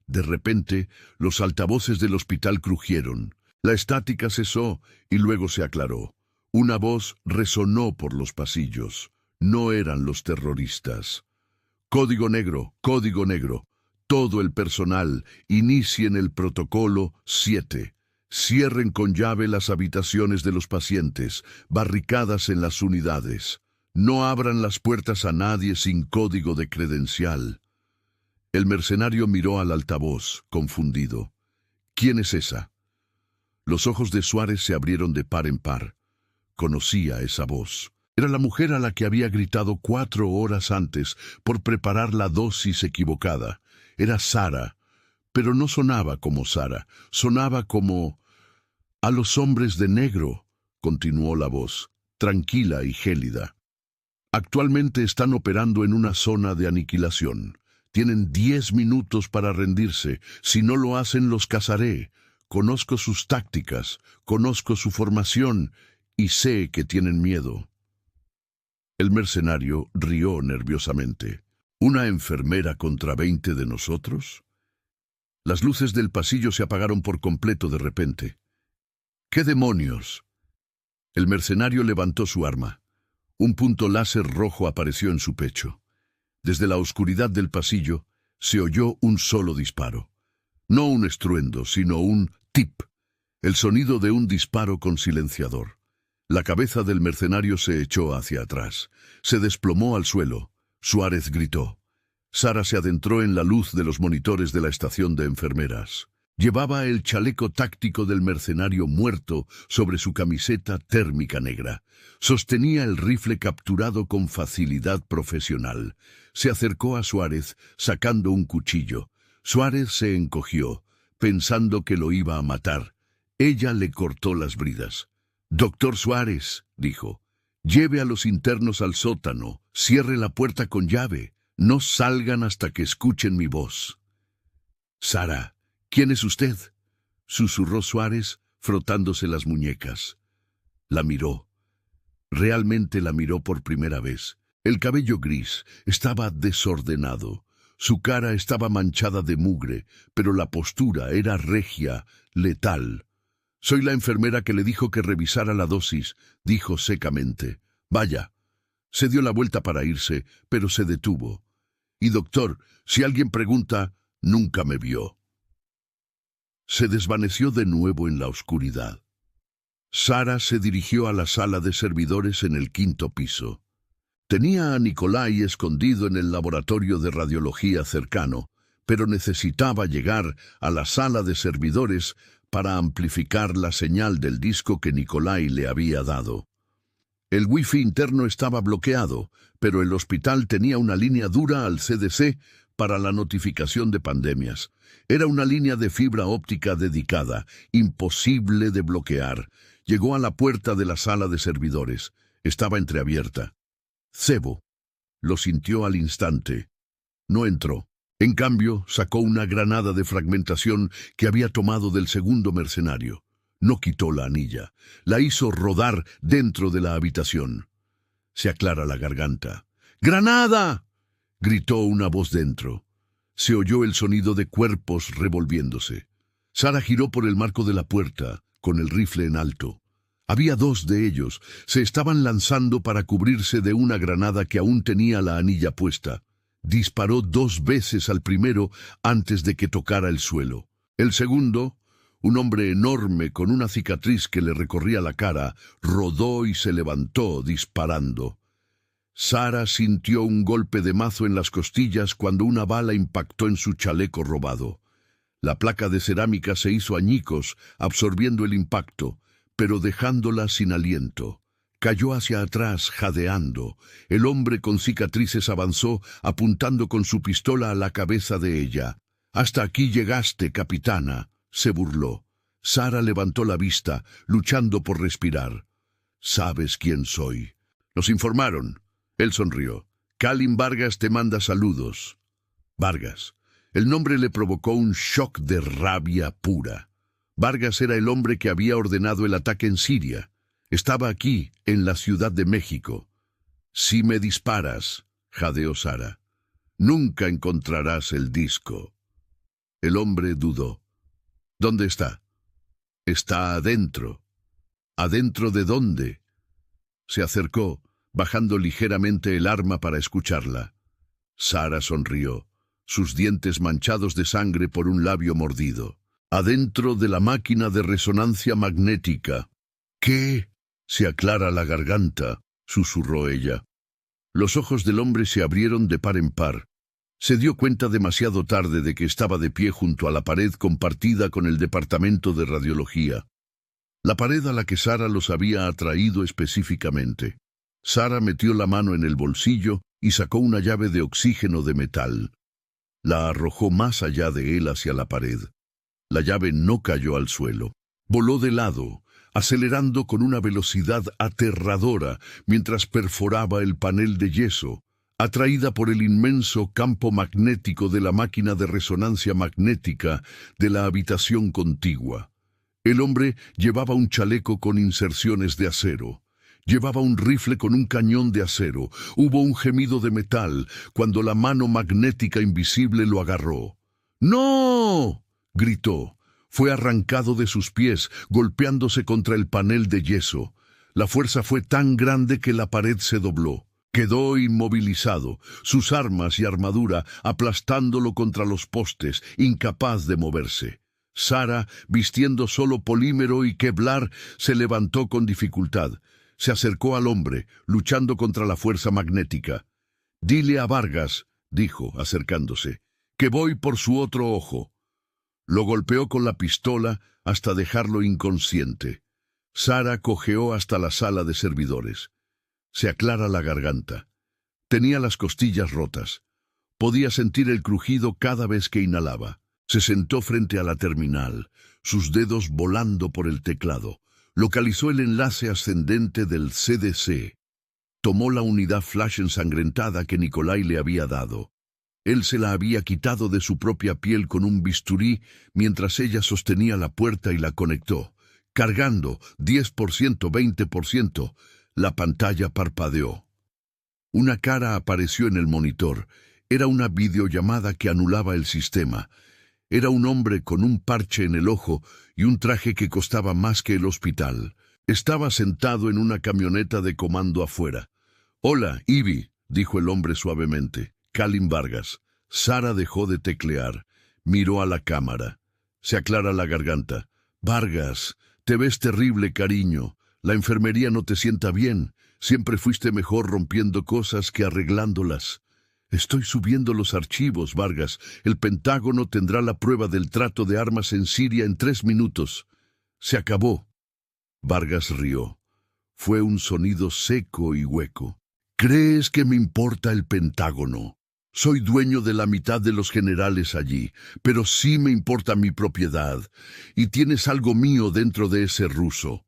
De repente, los altavoces del hospital crujieron. La estática cesó y luego se aclaró. Una voz resonó por los pasillos. No eran los terroristas. «Código negro, código negro. Todo el personal, inicien el protocolo 7. Cierren con llave las habitaciones de los pacientes, barricadas en las unidades. No abran las puertas a nadie sin código de credencial». El mercenario miró al altavoz, confundido. ¿Quién es esa? Los ojos de Suárez se abrieron de par en par. Conocía esa voz. Era la mujer a la que había gritado 4 horas antes por preparar la dosis equivocada. Era Sara, pero no sonaba como Sara, sonaba como... «A los hombres de negro», continuó la voz, tranquila y gélida. «Actualmente están operando en una zona de aniquilación. Tienen 10 minutos para rendirse. Si no lo hacen, los cazaré. Conozco sus tácticas, conozco su formación y sé que tienen miedo». El mercenario rió nerviosamente. ¿Una enfermera contra 20 de nosotros? Las luces del pasillo se apagaron por completo de repente. ¿Qué demonios? El mercenario levantó su arma. Un punto láser rojo apareció en su pecho. Desde la oscuridad del pasillo se oyó un solo disparo. No un estruendo, sino un tip, el sonido de un disparo con silenciador. La cabeza del mercenario se echó hacia atrás. Se desplomó al suelo. Suárez gritó. Sara se adentró en la luz de los monitores de la estación de enfermeras. Llevaba el chaleco táctico del mercenario muerto sobre su camiseta térmica negra. Sostenía el rifle capturado con facilidad profesional. Se acercó a Suárez, sacando un cuchillo. Suárez se encogió, pensando que lo iba a matar. Ella le cortó las bridas. «Doctor Suárez», dijo, «lleve a los internos al sótano, cierre la puerta con llave. No salgan hasta que escuchen mi voz». «Sara, ¿quién es usted?», susurró Suárez, frotándose las muñecas. La miró. Realmente la miró por primera vez. El cabello gris estaba desordenado. Su cara estaba manchada de mugre, pero la postura era regia, letal. «Soy la enfermera que le dijo que revisara la dosis», dijo secamente. «Vaya». Se dio la vuelta para irse, pero se detuvo. «Y doctor, si alguien pregunta, nunca me vio». Se desvaneció de nuevo en la oscuridad. Sara se dirigió a la sala de servidores en el 5º piso. Tenía a Nikolai escondido en el laboratorio de radiología cercano, pero necesitaba llegar a la sala de servidores para amplificar la señal del disco que Nikolai le había dado. El wifi interno estaba bloqueado, pero el hospital tenía una línea dura al CDC para la notificación de pandemias. Era una línea de fibra óptica dedicada, imposible de bloquear. Llegó a la puerta de la sala de servidores. Estaba entreabierta. Cebo. Lo sintió al instante. No entró. En cambio, sacó una granada de fragmentación que había tomado del segundo mercenario. No quitó la anilla. La hizo rodar dentro de la habitación. Se aclara la garganta. ¡Granada!, gritó una voz dentro. Se oyó el sonido de cuerpos revolviéndose. Sara giró por el marco de la puerta, con el rifle en alto. Había 2 de ellos. Se estaban lanzando para cubrirse de una granada que aún tenía la anilla puesta. Disparó 2 veces al primero antes de que tocara el suelo. El segundo, un hombre enorme con una cicatriz que le recorría la cara, rodó y se levantó disparando. Sara sintió un golpe de mazo en las costillas cuando una bala impactó en su chaleco robado. La placa de cerámica se hizo añicos, absorbiendo el impacto, pero dejándola sin aliento. Cayó hacia atrás, jadeando. El hombre con cicatrices avanzó, apuntando con su pistola a la cabeza de ella. «Hasta aquí llegaste, capitana», se burló. Sara levantó la vista, luchando por respirar. «¿Sabes quién soy?». «Nos informaron». Él sonrió. «Kalin Vargas te manda saludos». Vargas. El nombre le provocó un shock de rabia pura. Vargas era el hombre que había ordenado el ataque en Siria. Estaba aquí, en la Ciudad de México. «Si me disparas», jadeó Sara, «nunca encontrarás el disco». El hombre dudó. «¿Dónde está?». «Está adentro». «¿Adentro de dónde?». Se acercó, bajando ligeramente el arma para escucharla. Sara sonrió, sus dientes manchados de sangre por un labio mordido. «Adentro de la máquina de resonancia magnética». «¿Qué?». «Se aclara la garganta», susurró ella. Los ojos del hombre se abrieron de par en par. Se dio cuenta demasiado tarde de que estaba de pie junto a la pared compartida con el departamento de radiología. La pared a la que Sara los había atraído específicamente. Sara metió la mano en el bolsillo y sacó una llave de oxígeno de metal. La arrojó más allá de él hacia la pared. La llave no cayó al suelo. Voló de lado, acelerando con una velocidad aterradora mientras perforaba el panel de yeso, atraída por el inmenso campo magnético de la máquina de resonancia magnética de la habitación contigua. El hombre llevaba un chaleco con inserciones de acero. Llevaba un rifle con un cañón de acero. Hubo un gemido de metal cuando la mano magnética invisible lo agarró. ¡No!, gritó. Fue arrancado de sus pies, golpeándose contra el panel de yeso. La fuerza fue tan grande que la pared se dobló. Quedó inmovilizado, sus armas y armadura aplastándolo contra los postes, incapaz de moverse. Sara, vistiendo solo polímero y kevlar, se levantó con dificultad. Se acercó al hombre, luchando contra la fuerza magnética. «Dile a Vargas», dijo, acercándose, «que voy por su otro ojo». Lo golpeó con la pistola hasta dejarlo inconsciente. Sara cojeó hasta la sala de servidores. Se aclara la garganta. Tenía las costillas rotas. Podía sentir el crujido cada vez que inhalaba. Se sentó frente a la terminal, sus dedos volando por el teclado. Localizó el enlace ascendente del CDC. Tomó la unidad flash ensangrentada que Nikolai le había dado. Él se la había quitado de su propia piel con un bisturí mientras ella sostenía la puerta y la conectó. Cargando, 10%, 20%. La pantalla parpadeó. Una cara apareció en el monitor. Era una videollamada que anulaba el sistema. Era un hombre con un parche en el ojo y un traje que costaba más que el hospital. Estaba sentado en una camioneta de comando afuera. «Hola, Ivy», dijo el hombre suavemente. «Kalin Vargas». Sara dejó de teclear. Miró a la cámara. Se aclara la garganta. «Vargas, te ves terrible, cariño. La enfermería no te sienta bien. Siempre fuiste mejor rompiendo cosas que arreglándolas». «Estoy subiendo los archivos, Vargas. El Pentágono tendrá la prueba del trato de armas en Siria en 3 minutos. Se acabó». Vargas rió. Fue un sonido seco y hueco. «¿Crees que me importa el Pentágono? Soy dueño de la mitad de los generales allí, pero sí me importa mi propiedad. Y tienes algo mío dentro de ese ruso.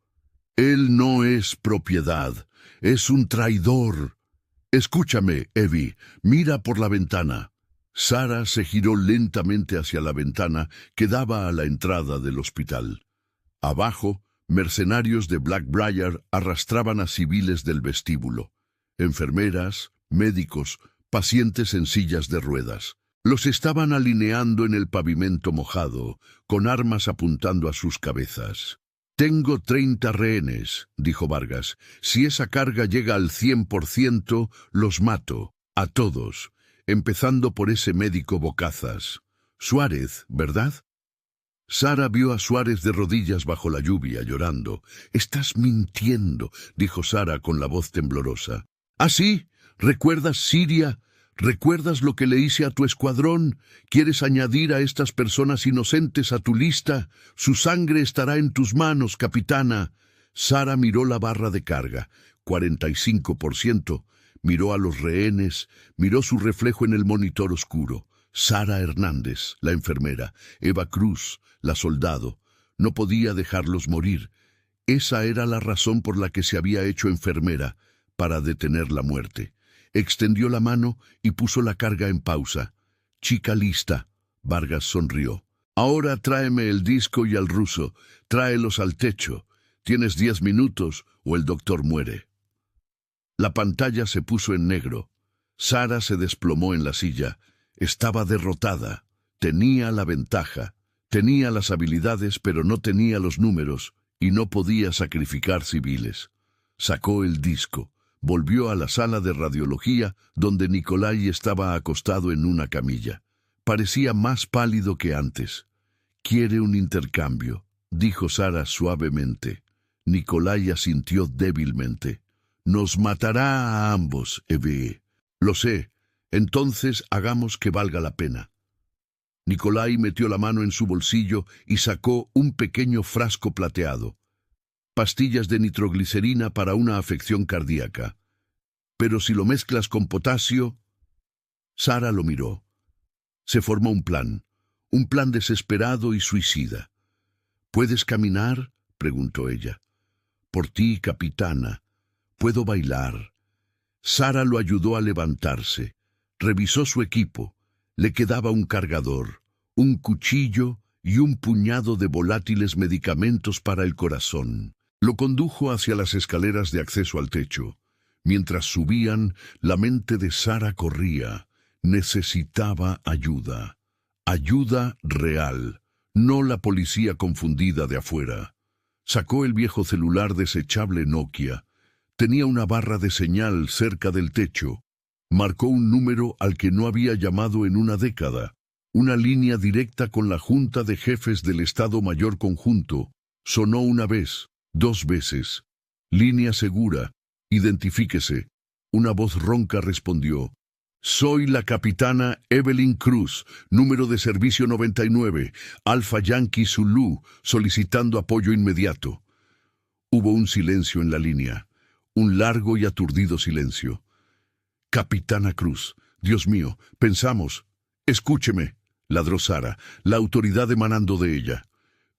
Él no es propiedad. Es un traidor. Escúchame, Evie, mira por la ventana». Sara se giró lentamente hacia la ventana que daba a la entrada del hospital. Abajo, mercenarios de Blackbriar arrastraban a civiles del vestíbulo. Enfermeras, médicos, pacientes en sillas de ruedas. Los estaban alineando en el pavimento mojado, con armas apuntando a sus cabezas. «Tengo 30 rehenes», dijo Vargas. «Si esa carga llega al 100%, los mato, a todos, empezando por ese médico bocazas. Suárez, ¿verdad?» Sara vio a Suárez de rodillas bajo la lluvia, llorando. «Estás mintiendo», dijo Sara con la voz temblorosa. «¿Ah, sí? ¿Recuerdas Siria? ¿Recuerdas lo que le hice a tu escuadrón? ¿Quieres añadir a estas personas inocentes a tu lista? Su sangre estará en tus manos, capitana». Sara miró la barra de carga, 45%. Miró a los rehenes, miró su reflejo en el monitor oscuro. Sara Hernández, la enfermera, Eva Cruz, la soldado. No podía dejarlos morir. Esa era la razón por la que se había hecho enfermera, para detener la muerte. Extendió la mano y puso la carga en pausa. «Chica lista», Vargas sonrió. «Ahora tráeme el disco y al ruso. Tráelos al techo. Tienes 10 minutos o el doctor muere». La pantalla se puso en negro. Sara se desplomó en la silla. Estaba derrotada. Tenía la ventaja. Tenía las habilidades, pero no tenía los números, y no podía sacrificar civiles. Sacó el disco. Volvió a la sala de radiología, donde Nikolai estaba acostado en una camilla. Parecía más pálido que antes. «Quiere un intercambio», dijo Sara suavemente. Nikolai asintió débilmente. «Nos matará a ambos, Evie». «Lo sé. Entonces hagamos que valga la pena. Nikolai metió la mano en su bolsillo y sacó un pequeño frasco plateado. Pastillas de nitroglicerina para una afección cardíaca. Pero si lo mezclas con potasio... Sara lo miró. Se formó un plan desesperado y suicida. ¿Puedes caminar?, preguntó ella. Por ti, capitana. Puedo bailar. Sara lo ayudó a levantarse. Revisó su equipo. Le quedaba un cargador, un cuchillo y un puñado de volátiles medicamentos para el corazón. Lo condujo hacia las escaleras de acceso al techo. Mientras subían, la mente de Sara corría. Necesitaba ayuda. Ayuda real, no la policía confundida de afuera. Sacó el viejo celular desechable Nokia. Tenía una barra de señal cerca del techo. Marcó un número al que no había llamado en una década. Una línea directa con la Junta de Jefes del Estado Mayor Conjunto. Sonó una vez, 2 veces. Línea segura. Identifíquese. Una voz ronca respondió. Soy la capitana Evelyn Cruz, número de servicio 99, Alpha Yankee Zulu, solicitando apoyo inmediato. Hubo un silencio en la línea. Un largo y aturdido silencio. Capitana Cruz, Dios mío, pensamos. Escúcheme, ladró Sara, la autoridad emanando de ella.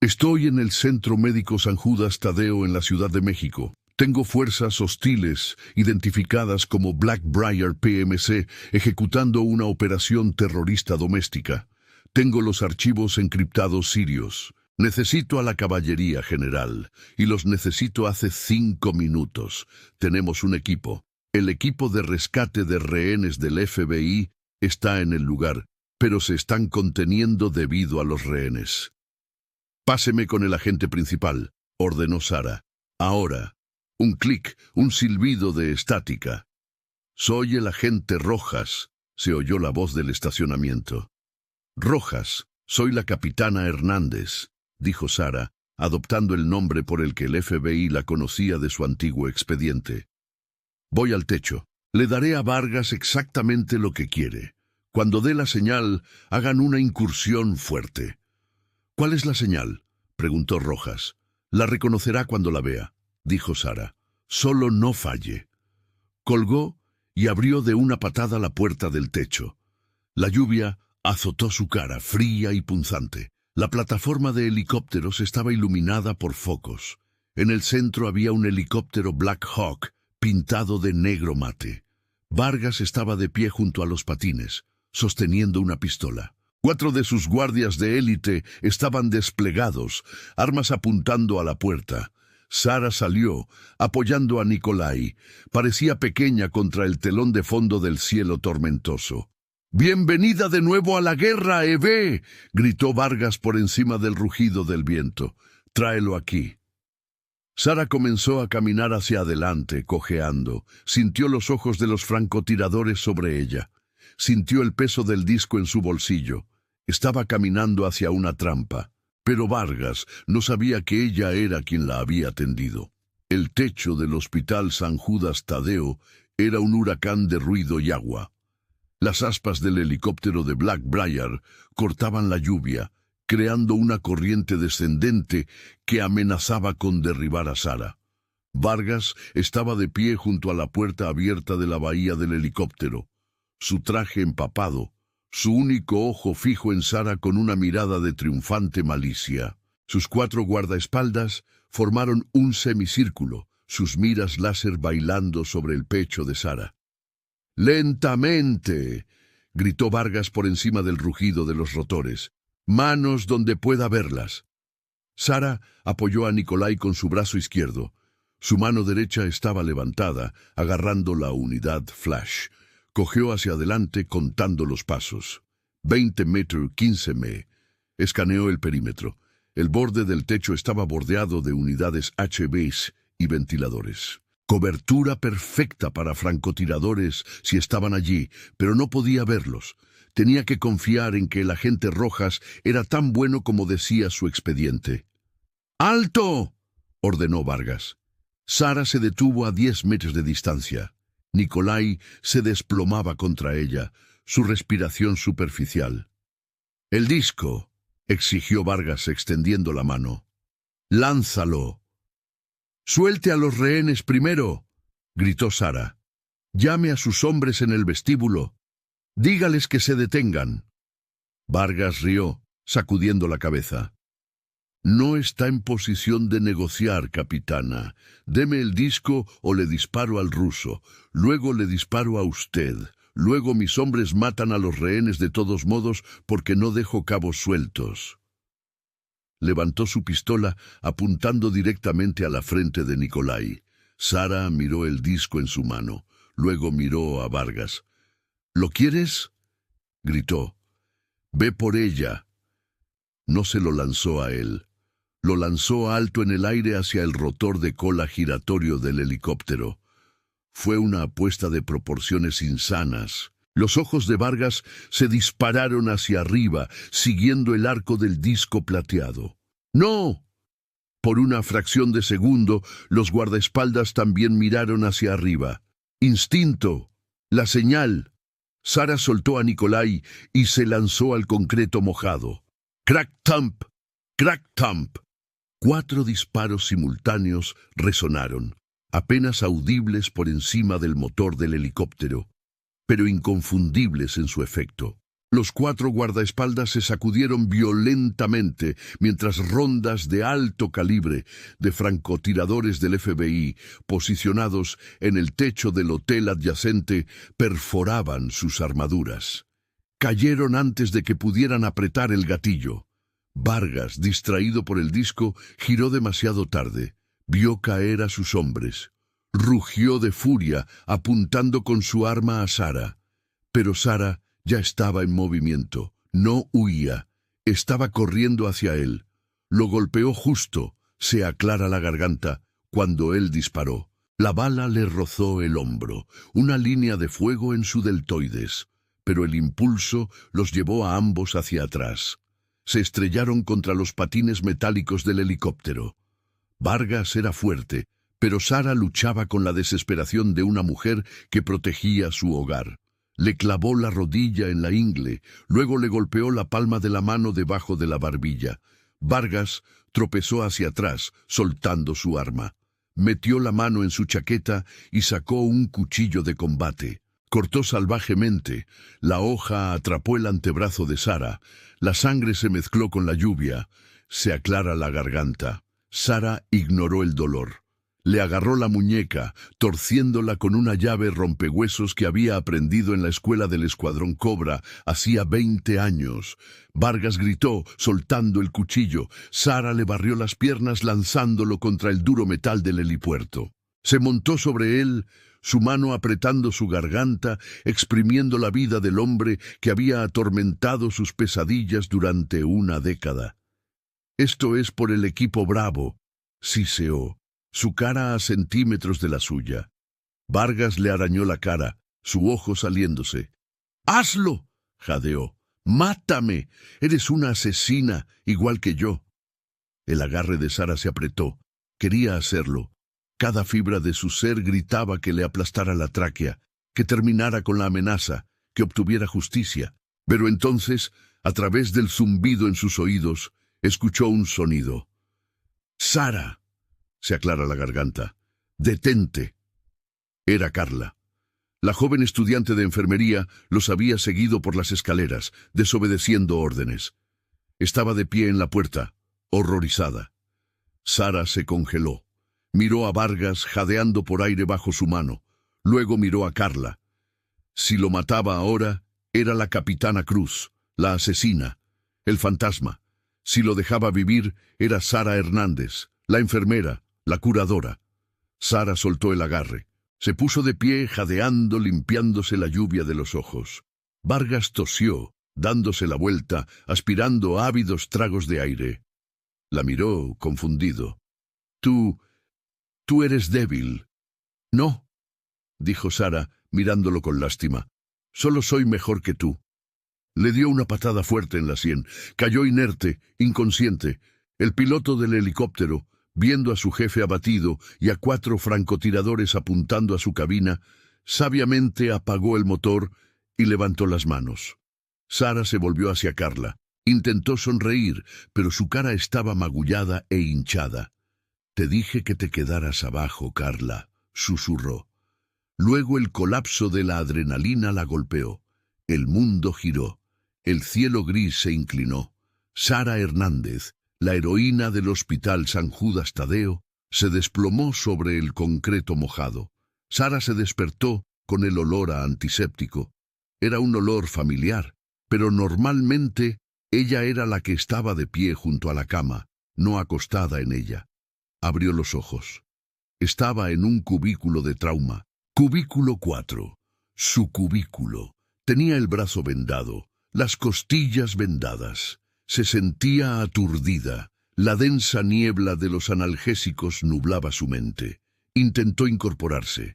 Estoy en el Centro Médico San Judas Tadeo en la Ciudad de México. Tengo fuerzas hostiles, identificadas como Blackbriar PMC, ejecutando una operación terrorista doméstica. Tengo los archivos encriptados sirios. Necesito a la caballería general, y los necesito hace 5 minutos. Tenemos un equipo. El equipo de rescate de rehenes del FBI está en el lugar, pero se están conteniendo debido a los rehenes. Páseme con el agente principal, ordenó Sara. Ahora. Un clic, un silbido de estática. Soy el agente Rojas, se oyó la voz del estacionamiento. Rojas, soy la capitana Hernández, dijo Sara, adoptando el nombre por el que el FBI la conocía de su antiguo expediente. Voy al techo. Le daré a Vargas exactamente lo que quiere. Cuando dé la señal, hagan una incursión fuerte. ¿Cuál es la señal?, preguntó Rojas. La reconocerá cuando la vea, dijo Sara. Solo no falle. Colgó y abrió de una patada la puerta del techo. La lluvia azotó su cara, fría y punzante. La plataforma de helicópteros estaba iluminada por focos. En el centro había un helicóptero Black Hawk, pintado de negro mate. Vargas estaba de pie junto a los patines, sosteniendo una pistola. 4 de sus guardias de élite estaban desplegados, armas apuntando a la puerta. Sara salió, apoyando a Nikolai. Parecía pequeña contra el telón de fondo del cielo tormentoso. «¡Bienvenida de nuevo a la guerra, Eve!», gritó Vargas por encima del rugido del viento. «Tráelo aquí». Sara comenzó a caminar hacia adelante, cojeando. Sintió los ojos de los francotiradores sobre ella. Sintió el peso del disco en su bolsillo. Estaba caminando hacia una trampa. Pero Vargas no sabía que ella era quien la había atendido. El techo del Hospital San Judas Tadeo era un huracán de ruido y agua. Las aspas del helicóptero de Blackbriar cortaban la lluvia, creando una corriente descendente que amenazaba con derribar a Sara. Vargas estaba de pie junto a la puerta abierta de la bahía del helicóptero, su traje empapado, su único ojo fijo en Sara con una mirada de triunfante malicia. Sus 4 guardaespaldas formaron un semicírculo, sus miras láser bailando sobre el pecho de Sara. «¡Lentamente!», gritó Vargas por encima del rugido de los rotores. «Manos donde pueda verlas». Sara apoyó a Nikolai con su brazo izquierdo. Su mano derecha estaba levantada, agarrando la unidad flash. Cogió hacia adelante contando los pasos. 20 metros, 15 me. Escaneó el perímetro. El borde del techo estaba bordeado de unidades HVs y ventiladores. Cobertura perfecta para francotiradores si estaban allí, pero no podía verlos. Tenía que confiar en que el agente Rojas era tan bueno como decía su expediente. «¡Alto!», ordenó Vargas. Sara se detuvo a 10 metros de distancia. Nikolai se desplomaba contra ella, su respiración superficial. «El disco», exigió Vargas extendiendo la mano. «Lánzalo». «Suelte a los rehenes primero», gritó Sara. «Llame a sus hombres en el vestíbulo. Dígales que se detengan». Vargas rió, sacudiendo la cabeza. «No está en posición de negociar, capitana. Deme el disco o le disparo al ruso. Luego le disparo a usted. Luego mis hombres matan a los rehenes de todos modos porque no dejo cabos sueltos». Levantó su pistola apuntando directamente a la frente de Nikolai. Sara miró el disco en su mano. Luego miró a Vargas. «¿Lo quieres?», gritó. «Ve por ella». No se lo lanzó a él. Lo lanzó alto en el aire hacia el rotor de cola giratorio del helicóptero. Fue una apuesta de proporciones insanas. Los ojos de Vargas se dispararon hacia arriba, siguiendo el arco del disco plateado. ¡No! Por una fracción de segundo, los guardaespaldas también miraron hacia arriba. Instinto. La señal. Sara soltó a Nikolai y se lanzó al concreto mojado. ¡Crack-tamp! ¡Crack-tamp! 4 disparos simultáneos resonaron, apenas audibles por encima del motor del helicóptero, pero inconfundibles en su efecto. Los 4 guardaespaldas se sacudieron violentamente mientras rondas de alto calibre de francotiradores del FBI, posicionados en el techo del hotel adyacente, perforaban sus armaduras. Cayeron antes de que pudieran apretar el gatillo. Vargas, distraído por el disco, giró demasiado tarde. Vio caer a sus hombres. Rugió de furia, apuntando con su arma a Sara. Pero Sara ya estaba en movimiento. No huía. Estaba corriendo hacia él. Lo golpeó justo, se aclara la garganta, cuando él disparó. La bala le rozó el hombro, una línea de fuego en su deltoides, pero el impulso los llevó a ambos hacia atrás. Se estrellaron contra los patines metálicos del helicóptero. Vargas era fuerte, pero Sara luchaba con la desesperación de una mujer que protegía su hogar. Le clavó la rodilla en la ingle, luego le golpeó la palma de la mano debajo de la barbilla. Vargas tropezó hacia atrás, soltando su arma. Metió la mano en su chaqueta y sacó un cuchillo de combate. Cortó salvajemente. La hoja atrapó el antebrazo de Sara. La sangre se mezcló con la lluvia. Se aclara la garganta. Sara ignoró el dolor. Le agarró la muñeca, torciéndola con una llave rompehuesos que había aprendido en la escuela del Escuadrón Cobra hacía 20 años. Vargas gritó, soltando el cuchillo. Sara le barrió las piernas lanzándolo contra el duro metal del helipuerto. Se montó sobre él, su mano apretando su garganta, exprimiendo la vida del hombre que había atormentado sus pesadillas durante una década. «Esto es por el equipo Bravo», siseó, su cara a centímetros de la suya. Vargas le arañó la cara, su ojo saliéndose. «¡Hazlo!», jadeó. «¡Mátame! Eres una asesina, igual que yo». El agarre de Sara se apretó. Quería hacerlo. Cada fibra de su ser gritaba que le aplastara la tráquea, que terminara con la amenaza, que obtuviera justicia. Pero entonces, a través del zumbido en sus oídos, escuchó un sonido. «¡Sara!», se aclara la garganta. «¡Detente!». Era Carla. La joven estudiante de enfermería los había seguido por las escaleras, desobedeciendo órdenes. Estaba de pie en la puerta, horrorizada. Sara se congeló. Miró a Vargas jadeando por aire bajo su mano. Luego miró a Carla. Si lo mataba ahora, era la capitana Cruz, la asesina, el fantasma. Si lo dejaba vivir, era Sara Hernández, la enfermera, la curadora. Sara soltó el agarre. Se puso de pie, jadeando, limpiándose la lluvia de los ojos. Vargas tosió, dándose la vuelta, aspirando ávidos tragos de aire. La miró, confundido. Tú eres débil». «No», dijo Sara, mirándolo con lástima. «Solo soy mejor que tú». Le dio una patada fuerte en la sien. Cayó inerte, inconsciente. El piloto del helicóptero, viendo a su jefe abatido y a 4 francotiradores apuntando a su cabina, Sabiamente apagó el motor y levantó las manos. Sara se volvió hacia Carla. Intentó sonreír, pero su cara estaba magullada e hinchada. «Te dije que te quedaras abajo, Carla», susurró. Luego el colapso de la adrenalina la golpeó. El mundo giró. El cielo gris se inclinó. Sara Hernández, la heroína del Hospital San Judas Tadeo, se desplomó sobre el concreto mojado. Sara se despertó con el olor a antiséptico. Era un olor familiar, pero normalmente ella era la que estaba de pie junto a la cama, no acostada en ella. Abrió los ojos. Estaba en un cubículo de trauma. Cubículo 4. Su cubículo. Tenía el brazo vendado, las costillas vendadas. Se sentía aturdida. La densa niebla de los analgésicos nublaba su mente. Intentó incorporarse.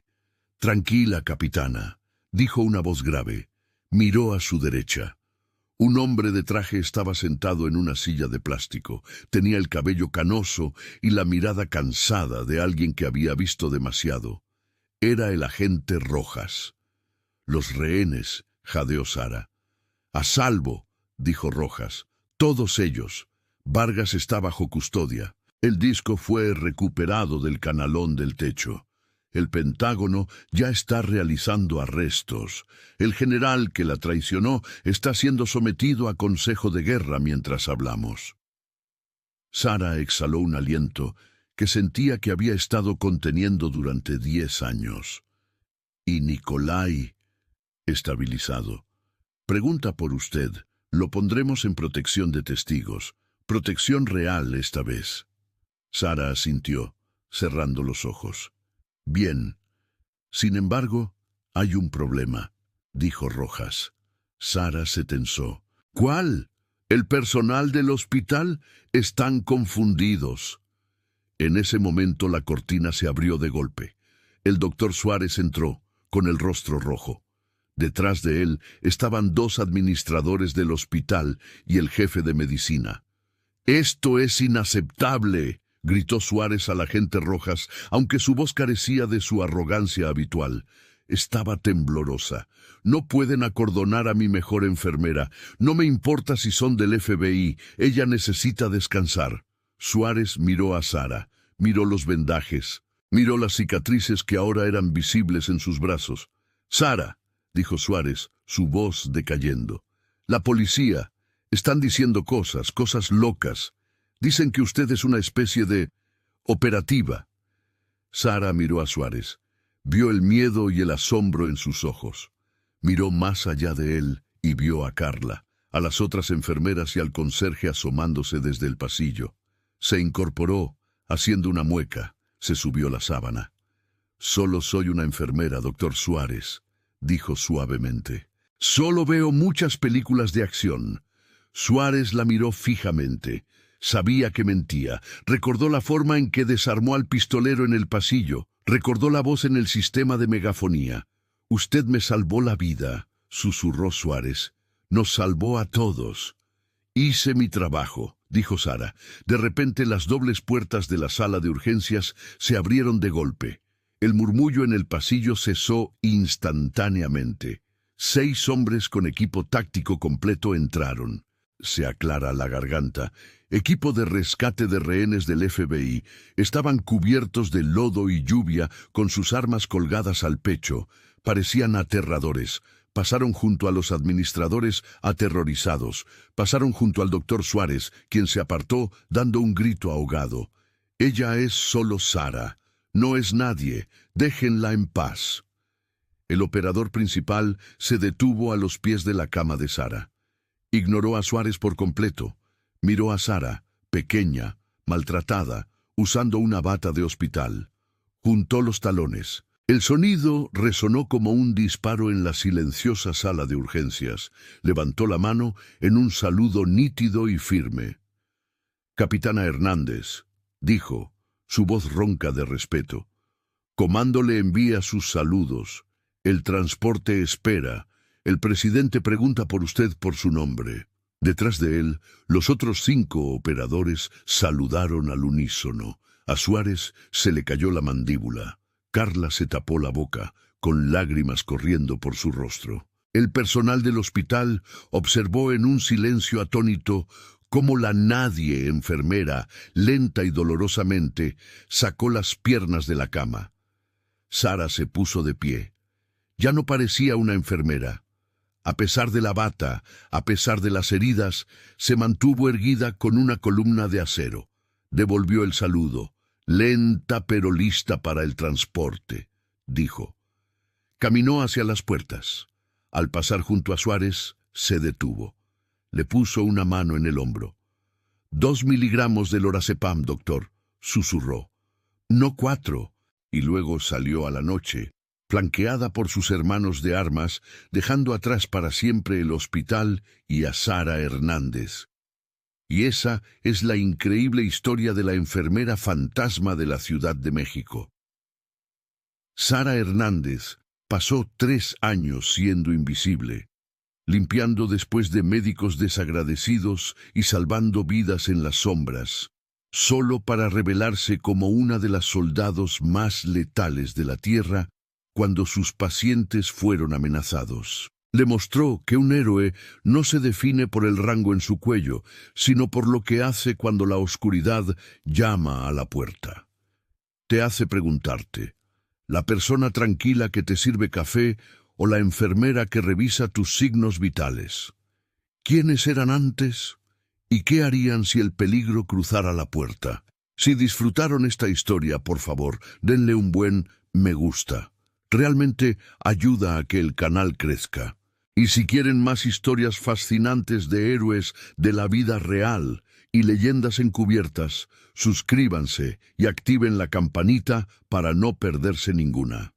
«Tranquila, capitana», dijo una voz grave. Miró a su derecha. Un hombre de traje estaba sentado en una silla de plástico. Tenía el cabello canoso y la mirada cansada de alguien que había visto demasiado. Era el agente Rojas. «Los rehenes», jadeó Sara. «A salvo», dijo Rojas. «Todos ellos». Vargas está bajo custodia. El disco fue recuperado del canalón del techo. El Pentágono ya está realizando arrestos. El general que la traicionó está siendo sometido a consejo de guerra mientras hablamos. Sara exhaló un aliento que sentía que había estado conteniendo durante 10 años. Y Nikolai, estabilizado. «Pregunta por usted. Lo pondremos en protección de testigos. Protección real esta vez». Sara asintió, cerrando los ojos. «Bien. Sin embargo, hay un problema», dijo Rojas. Sara se tensó. «¿Cuál? ¿El personal del hospital? Están confundidos». En ese momento la cortina se abrió de golpe. El doctor Suárez entró, con el rostro rojo. Detrás de él estaban 2 administradores del hospital y el jefe de medicina. «Esto es inaceptable», gritó Suárez al agente Rojas, aunque su voz carecía de su arrogancia habitual. Estaba temblorosa. «No pueden acordonar a mi mejor enfermera. No me importa si son del FBI. Ella necesita descansar». Suárez miró a Sara, miró los vendajes, miró las cicatrices que ahora eran visibles en sus brazos. «Sara», dijo Suárez, su voz decayendo. «La policía. Están diciendo cosas locas. Dicen que usted es una especie de operativa». Sara miró a Suárez. Vio el miedo y el asombro en sus ojos. Miró más allá de él y vio a Carla, a las otras enfermeras y al conserje asomándose desde el pasillo. Se incorporó, haciendo una mueca. Se subió la sábana. «Solo soy una enfermera, doctor Suárez», dijo suavemente. «Solo veo muchas películas de acción». Suárez la miró fijamente. Sabía que mentía. Recordó la forma en que desarmó al pistolero en el pasillo. Recordó la voz en el sistema de megafonía. «Usted me salvó la vida», susurró Suárez. «Nos salvó a todos». «Hice mi trabajo», dijo Sara. De repente las dobles puertas de la sala de urgencias se abrieron de golpe. El murmullo en el pasillo cesó instantáneamente. 6 hombres con equipo táctico completo entraron. Se aclara la garganta. Equipo de rescate de rehenes del FBI. Estaban cubiertos de lodo y lluvia, con sus armas colgadas al pecho. Parecían aterradores. Pasaron junto a los administradores aterrorizados. Pasaron junto al doctor Suárez, quien se apartó dando un grito ahogado. «Ella es solo Sara. No es nadie. Déjenla en paz». El operador principal se detuvo a los pies de la cama de Sara. Ignoró a Suárez por completo. Miró a Sara, pequeña, maltratada, usando una bata de hospital. Juntó los talones. El sonido resonó como un disparo en la silenciosa sala de urgencias. Levantó la mano en un saludo nítido y firme. «Capitana Hernández», dijo, su voz ronca de respeto. «Comando le envía sus saludos. El transporte espera. El presidente pregunta por usted por su nombre». Detrás de él, los otros 5 operadores saludaron al unísono. A Suárez se le cayó la mandíbula. Carla se tapó la boca. con lágrimas corriendo por su rostro. El personal del hospital observó en un silencio atónito cómo la nadie enfermera, lenta y dolorosamente, sacó las piernas de la cama. Sara se puso de pie. Ya no parecía una enfermera. A pesar de la bata, a pesar de las heridas, se mantuvo erguida con una columna de acero. Devolvió el saludo. «Lenta pero lista para el transporte», dijo. Caminó hacia las puertas. Al pasar junto a Suárez, se detuvo. Le puso una mano en el hombro. «2 miligramos de lorazepam, doctor», susurró. «No 4». Y luego salió a la noche, flanqueada por sus hermanos de armas, dejando atrás para siempre el hospital y a Sara Hernández. Y esa es la increíble historia de la enfermera fantasma de la Ciudad de México. Sara Hernández pasó 3 años siendo invisible, limpiando después de médicos desagradecidos y salvando vidas en las sombras, solo para revelarse como una de las soldados más letales de la Tierra cuando sus pacientes fueron amenazados. Le mostró que un héroe no se define por el rango en su cuello, sino por lo que hace cuando la oscuridad llama a la puerta. Te hace preguntarte, ¿la persona tranquila que te sirve café o la enfermera que revisa tus signos vitales? ¿Quiénes eran antes? ¿Y qué harían si el peligro cruzara la puerta? Si disfrutaron esta historia, por favor, denle un buen me gusta. Realmente ayuda a que el canal crezca. Y si quieren más historias fascinantes de héroes de la vida real y leyendas encubiertas, suscríbanse y activen la campanita para no perderse ninguna.